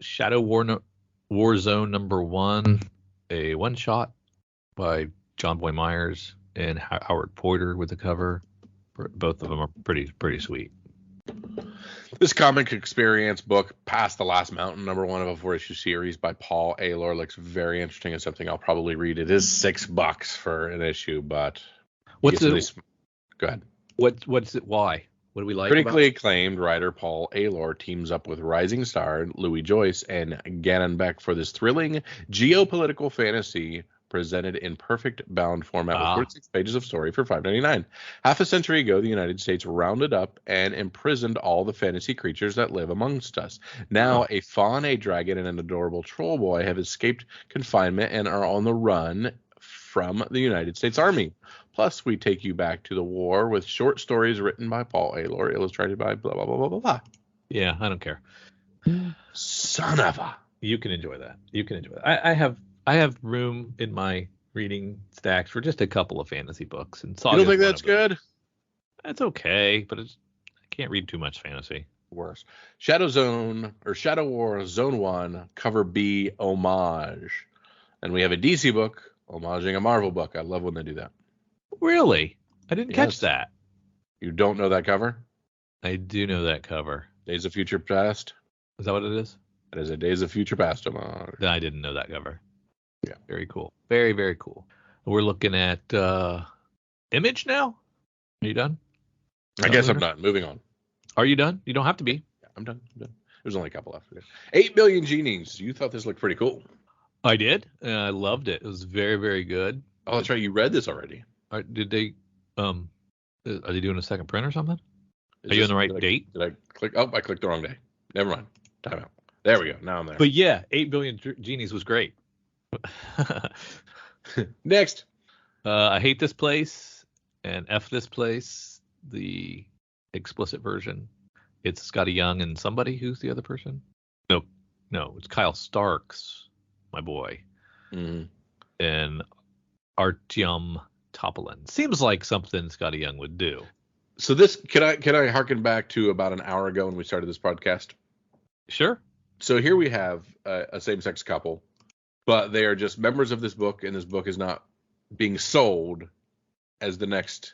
Shadow War Zone #1, a one-shot by John Boy Myers and Howard Porter with the cover. Both of them are pretty sweet. This comic experience book, Past the Last Mountain, #1 of a 4-issue series by Paul Aylor, looks very interesting and something I'll probably read. It is $6 for an issue, but what's it? Go ahead. What's it? Why? What do we like? Critically acclaimed writer Paul Aylor teams up with rising star Louis Joyce and Gannon Beck for this thrilling geopolitical fantasy presented in perfect bound format with 46 pages of story for $5.99. Half a century ago, the United States rounded up and imprisoned all the fantasy creatures that live amongst us. Now, a fawn, a dragon, and an adorable troll boy have escaped confinement and are on the run from the United States Army. Plus, we take you back to the war with short stories written by Paul Aylor, illustrated by blah, blah, blah, blah, blah, blah. Yeah, I don't care. Son of a... You can enjoy that. I have room in my reading stacks for just a couple of fantasy books. And you don't think that's good? That's okay, but I can't read too much fantasy. Worse. Shadow War Zone 1, cover B, homage. And we have a DC book homaging a Marvel book. I love when they do that. Really? I didn't catch that. You don't know that cover? I do know that cover. Days of Future Past? Is that what it is? It is a Days of Future Past homage. Then I didn't know that cover. Yeah. Very cool. Very, very cool. We're looking at Image now? Are you done? I guess I'm done. Moving on. Are you done? You don't have to be. Yeah, I'm done. There's only a couple left. 8 Billion Genies. You thought this looked pretty cool. I did. I loved it. It was very, very good. Oh, that's right. You read this already. Did they? Are they doing a second print or something? Are you on the right date? Did I click? Oh, I clicked the wrong day. Never mind. Time out. There we go. Now I'm there. But yeah, 8 Billion Genies was great. Next. I Hate This Place and F This Place, the explicit version. It's Scotty Young and somebody. Who's the other person? No, it's Kyle Starks, my boy. Mm-hmm. And Artyom Topolin. Seems like something Scotty Young would do. So this, can I harken back to about an hour ago when we started this podcast? Sure. So here we have a same-sex couple, but they are just members of this book, and this book is not being sold as the next,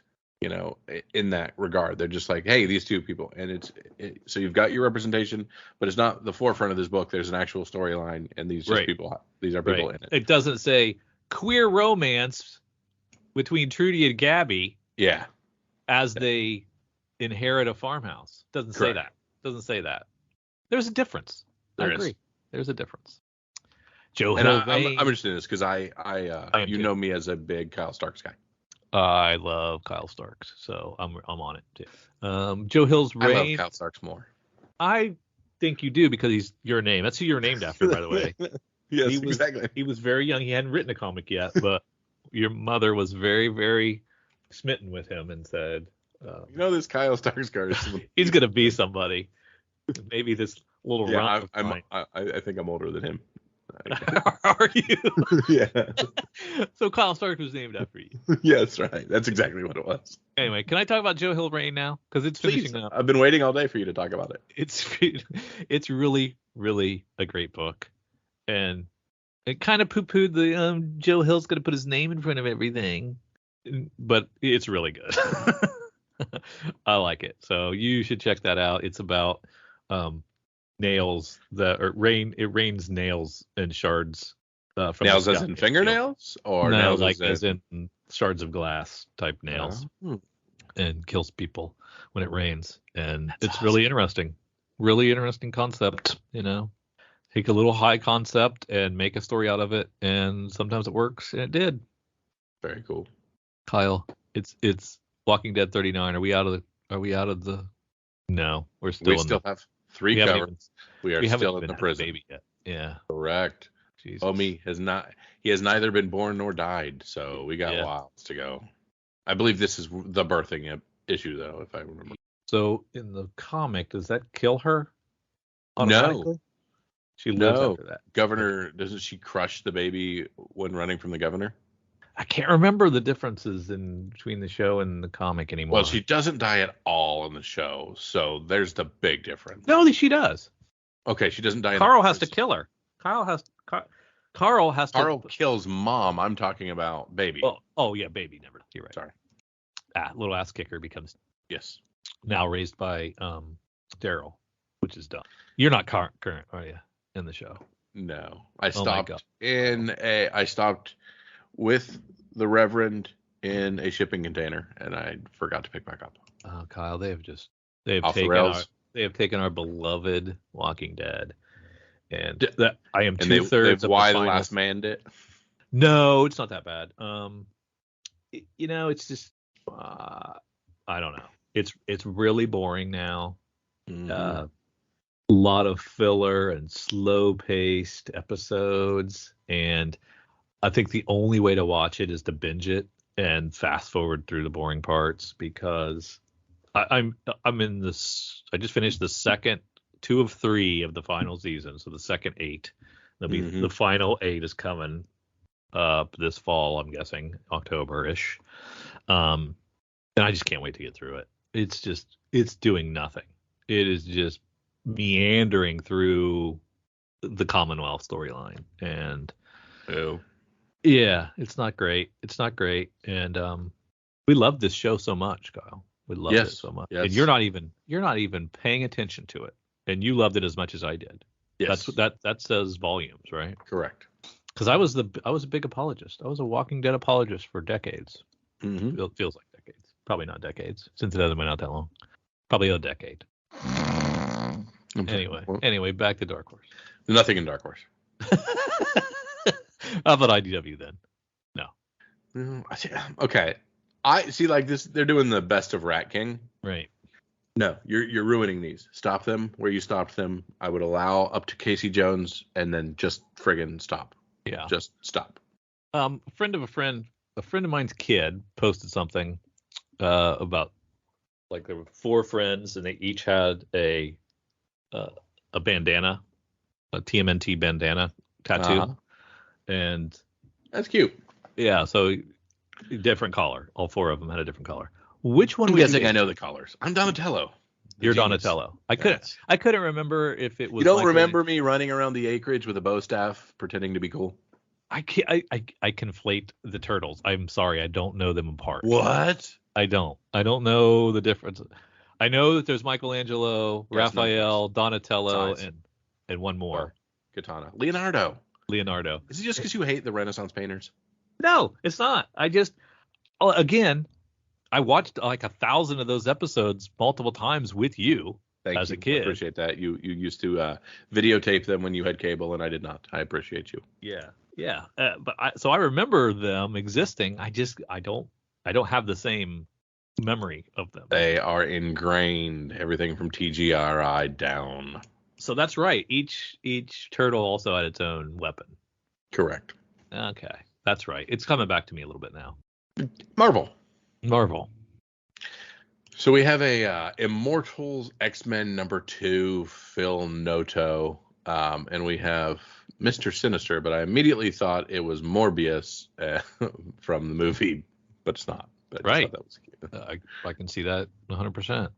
in that regard. They're just like, hey, these two people, and so you've got your representation, but it's not the forefront of this book. There's an actual storyline, and these are people in it. It doesn't say queer romance between Trudy and Gabby. Yeah. As they inherit a farmhouse. Doesn't say that. There's a difference. I agree. There's a difference. Joe Hill. I'm interested in this because I know me as a big Kyle Starks guy. I love Kyle Starks, so I'm on it too. Joe Hill's reign. I love Kyle Starks more. I think you do because he's your name. That's who you're named after, by the way. Yes, exactly. He was very young. He hadn't written a comic yet, but your mother was very, very smitten with him and said, this Kyle Starks guy. He's gonna be somebody. Maybe this little I think I'm older than him. Are you? Yeah. So Kyle Stark was named after you. Yeah, that's right. That's exactly what it was. Anyway, can I talk about Joe Hill reign now? Because it's finishing up. I've been waiting all day for you to talk about it. It's really, really a great book, and it kind of poo-pooed the Joe Hill's gonna put his name in front of everything, but it's really good. I like it, so you should check that out. It's about nails it rains nails and shards from nails as in fingernails or no, nails like as in shards of glass type nails, and kills people when it rains. And it's awesome. Really interesting concept. Take a little high concept and make a story out of it, and sometimes it works, and it did. Very cool. Kyle, it's Walking Dead 39. Are we out of the no, we're still have 3 covers. We are still in the prison. Baby yet. Yeah. Correct. Jesus. Homie he has neither been born nor died, so we got whiles to go. I believe this is the birthing issue, though, if I remember. So in the comic, does that kill her? No. She lives after that. Governor, doesn't she crush the baby when running from the governor? I can't remember the differences in between the show and the comic anymore. Well, she doesn't die at all in the show, so there's the big difference. No, she does. Okay, she doesn't die. Carl has to kill her. Carl kills Mom. I'm talking about Baby. Oh yeah, Baby never. You're right. Sorry. Little ass kicker becomes now raised by Daryl, which is dumb. You're not current, are you, in the show? No, I stopped I stopped with the Reverend in a shipping container, and I forgot to pick back up. Oh, Kyle, they have taken our beloved Walking Dead, and that I am 2/3 of why the the last man did. No, it's not that bad. It's just I don't know. It's really boring now. Mm-hmm. A lot of filler and slow-paced episodes, and I think the only way to watch it is to binge it and fast forward through the boring parts, because I'm in this. I just finished the second 2 of 3 of the final season, so the second 8. There'll be the final 8 is coming up this fall. I'm guessing October-ish, and I just can't wait to get through it. It's doing nothing. It is just meandering through the Commonwealth storyline, and yeah, it's not great. And we love this show so much, Kyle. We love it so much. Yes. And you're not even paying attention to it, and you loved it as much as I did. Yes. That says volumes, right? Correct. Because I was a big apologist. I was a Walking Dead apologist for decades. Mm-hmm. It feels like decades. Probably not decades, since it hasn't been out that long. Probably a decade. Anyway, back to Dark Horse. Nothing in Dark Horse. How about IDW then? No. Okay. I see, like this. They're doing the best of Rat King. Right. No, you're ruining these. Stop them where you stopped them. I would allow up to Casey Jones, and then just friggin' stop. Yeah. Just stop. A friend of mine's kid posted something about, like, there were 4 friends and they each had a bandana, a TMNT bandana tattoo, and that's cute. Yeah, so different color. All 4 of them had a different color. Which one? I'm guessing I know the colors. I'm Donatello. You're genius. Donatello. I couldn't remember if it was. You don't remember me running around the acreage with a bow staff pretending to be cool? I conflate the turtles. I'm sorry, I don't know them apart. What? I don't know the difference. I know that there's Michelangelo, Raphael, Donatello, and one more. Katana. Leonardo. Is it just because you hate the Renaissance painters? No, it's not. Again, I watched like 1,000 of those episodes multiple times with you as a kid. I appreciate that. You used to videotape them when you had cable, and I did not. I appreciate you. Yeah. So I remember them existing. I don't have the same memory of them. They are ingrained. Everything from TGRI down. So that's right. Each turtle also had its own weapon. Correct. Okay, that's right. It's coming back to me a little bit now. Marvel. So we have a Immortals X-Men #2 Phil Noto, and we have Mr. Sinister, but I immediately thought it was Morbius from the movie, but it's not. But right. That was cute. I can see that 100%.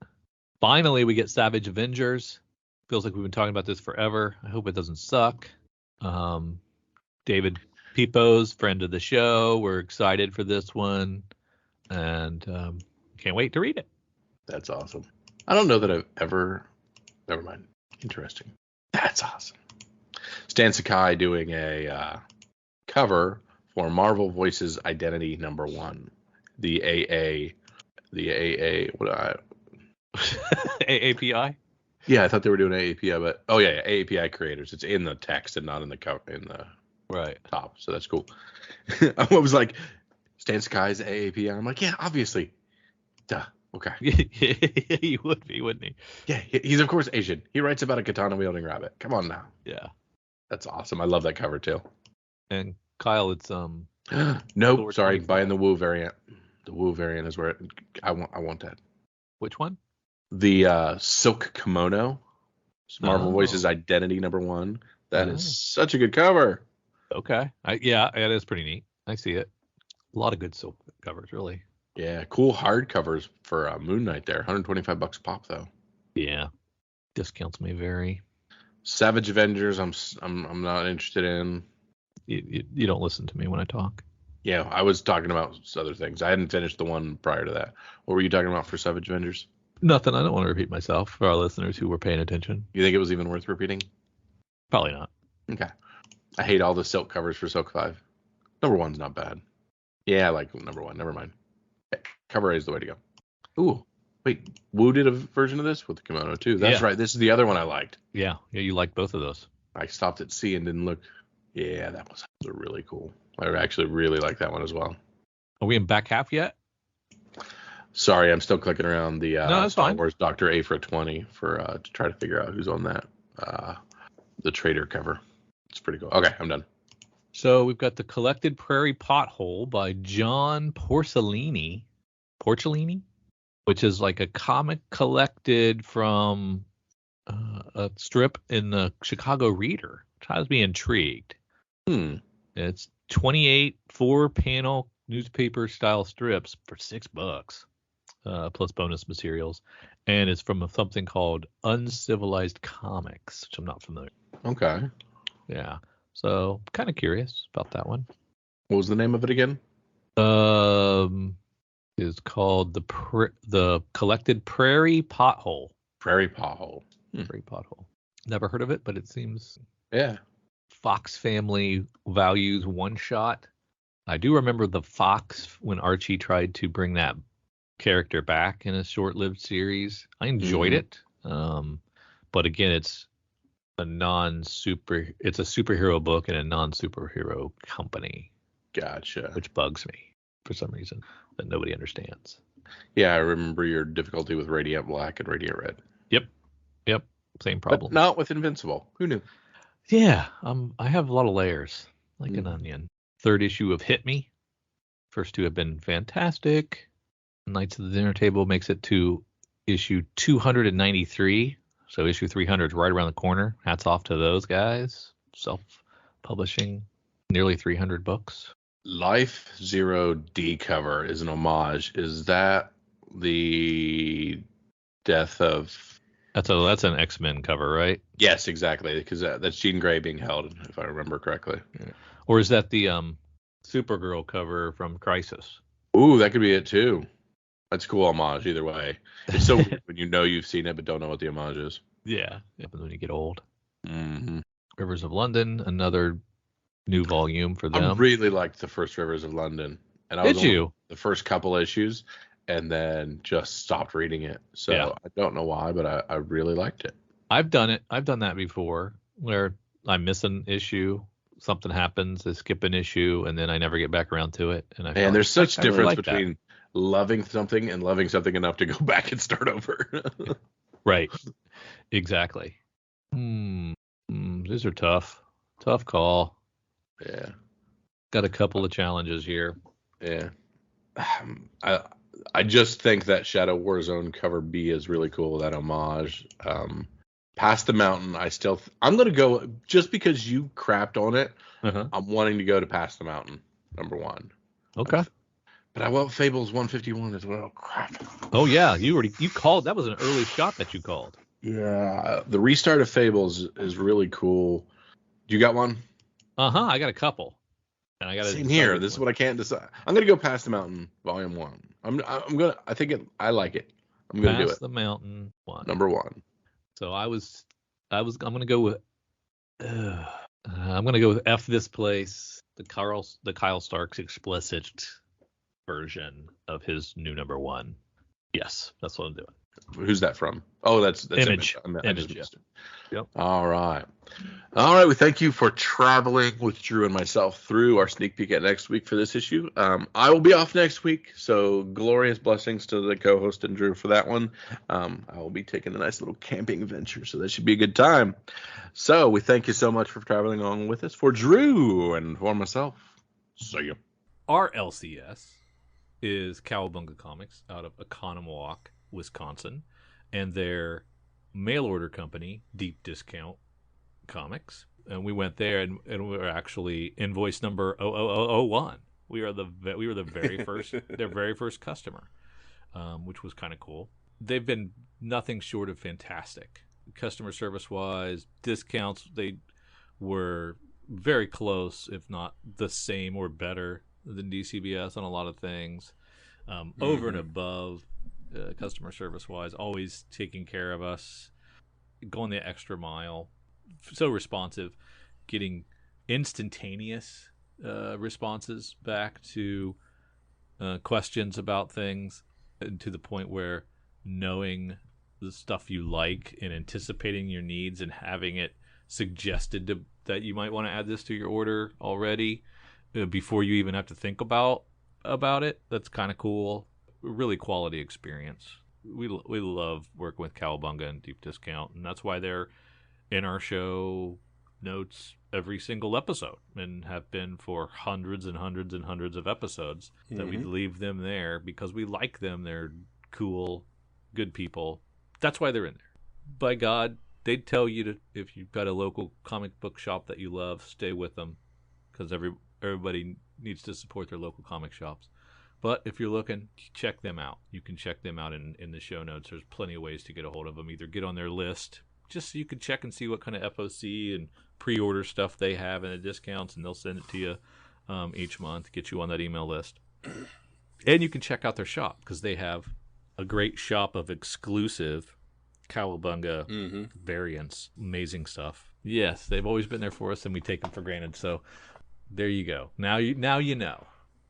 Finally, we get Savage Avengers. Feels like we've been talking about this forever. I hope it doesn't suck. David Pipos, friend of the show. We're excited for this one, and can't wait to read it. That's awesome. I don't know that I've ever. Never mind. Interesting. That's awesome. Stan Sakai doing a cover for Marvel Voices Identity #1. The AA. What? AAPI. Yeah, I thought they were doing AAPI, but AAPI creators. It's in the text and not in the cover in the top, so that's cool. I was like, Stan Sakai's AAPI. I'm like, yeah, obviously. Duh. Okay. He would be, wouldn't he? Yeah, he's of course Asian. He writes about a katana wielding rabbit. Come on now. Yeah. That's awesome. I love that cover too. And Kyle, it's nope, sorry, buying the Wu variant. The Wu variant is where I want that. Which one? The silk kimono. Marvel Voices Identity #1. That is such a good cover. Okay. Yeah, it is pretty neat. I see it. A lot of good silk covers, really. Yeah, cool hardcovers for Moon Knight there. $125 a pop though. Yeah, discounts may vary. Savage Avengers, I'm not interested in. You don't listen to me when I talk. Yeah, I was talking about other things. I hadn't finished the one prior to that. What were you talking about for Savage Avengers? Nothing. I don't want to repeat myself for our listeners who were paying attention. You think it was even worth repeating? Probably not. Okay. I hate all the silk covers for Silk 5. Number 1's not bad. Yeah, I like number 1. Never mind. Cover A is the way to go. Ooh, wait. Wu did a version of this with the kimono too. That's right. This is the other one I liked. Yeah, you like both of those. I stopped at C and didn't look. Yeah, that was really cool. I actually really like that one as well. Are we in back half yet? Sorry, I'm still clicking around the Star fine. Wars Dr. Afra 20 for to try to figure out who's on that. The Trader cover. It's pretty cool. Okay, I'm done. So we've got the Collected Prairie Pothole by John Porcellini, which is like a comic collected from a strip in the Chicago Reader, which has me intrigued. It's 28 4-panel newspaper style strips for $6, plus bonus materials, and it's from something called Uncivilized Comics, which I'm not familiar. Okay. Yeah, so kind of curious about that one. What was the name of it again? Is called the Collected Prairie Pothole. Prairie Pothole. Prairie Pothole. Never heard of it, but it seems Fox Family Values one shot. I do remember the Fox when Archie tried to bring that character back in a short-lived series. I enjoyed it, but again, it's a superhero book in a non-superhero company. Gotcha. Which bugs me for some reason that nobody understands. Yeah, I remember your difficulty with Radiant Black and Radiant Red. Yep. Same problem. But not with Invincible. Who knew? Yeah, I have a lot of layers, like an onion. Third issue of Hit Me. First two have been fantastic. Knights of the Dinner Table makes it to issue 293. So issue 300 is right around the corner. Hats off to those guys. Self-publishing nearly 300 books. Life Zero D cover is an homage. Is that the death of... That's an X-Men cover, right? Yes, exactly, because that's Jean Grey being held, if I remember correctly. Yeah. Or is that the Supergirl cover from Crisis? Ooh, that could be it too. That's cool homage either way. It's so weird when you know you've seen it but don't know what the homage is. Yeah, happens when you get old. Mm-hmm. Rivers of London, another new volume for them. I really liked the first Rivers of London. And I was the first couple issues and then just stopped reading it. So I don't know why, but I really liked it. I've done it. I've done that before where I miss an issue, something happens, I skip an issue, and then I never get back around to it. And there's such difference between loving something and loving something enough to go back and start over. Right. Exactly. These are tough. Tough call. Yeah. Got a couple of challenges here. Yeah. I just think that Shadow Warzone cover B is really cool, that homage. Past the Mountain, I'm going to go, just because you crapped on it, I'm wanting to go to Past the Mountain, number 1. Okay. But I want Fables 151 as well. Crap. Oh, yeah. You called. That was an early shot that you called. Yeah. The restart of Fables is really cool. You got one? I got a couple. And I got Same here. This is what I can't decide. I'm going to go Past the Mountain, Volume 1. I like it. I'm going to do it. Past the Mountain 1. Number 1. So I'm going to go with F This Place, the Kyle Starks explicit version of his new number 1. Yes, that's what I'm doing. Who's that from? Oh, that's Image. I just missed it. Yep. All right. We thank you for traveling with Drew and myself through our sneak peek at next week for this issue. I will be off next week, so glorious blessings to the co-host and Drew for that one. I will be taking a nice little camping venture, so that should be a good time. So we thank you so much for traveling along with us. For Drew and for myself, see you. Our LCS is Cowabunga Comics out of Oconomowoc, Wisconsin, and their mail order company, Deep Discount Comics. And we went there, and we were actually invoice number 00001. We were the very first their very first customer, which was kind of cool. They've been nothing short of fantastic. Customer service wise, discounts, they were very close, if not the same or better than DCBS on a lot of things. Over and above, customer service wise, always taking care of us, going the extra mile, so responsive, getting instantaneous responses back to questions about things, and to the point where knowing the stuff you like and anticipating your needs and having it suggested that you might want to add this to your order already before you even have to think about it. That's kind of cool. Really quality experience. We love working with Cowabunga and Deep Discount, and that's why they're in our show notes every single episode and have been for hundreds and hundreds and hundreds of episodes. That we leave them there because we like them. They're cool, good people. That's why they're in there. By God, they'd tell you to, if you've got a local comic book shop that you love, stay with them, because everybody needs to support their local comic shops. But if you're looking, check them out. You can check them out in the show notes. There's plenty of ways to get a hold of them. Either get on their list, just so you can check and see what kind of FOC and pre-order stuff they have and the discounts, and they'll send it to you each month, get you on that email list. And you can check out their shop, because they have a great shop of exclusive Cowabunga variants. Amazing stuff. Yes, they've always been there for us, and we take them for granted. So there you go. Now you know.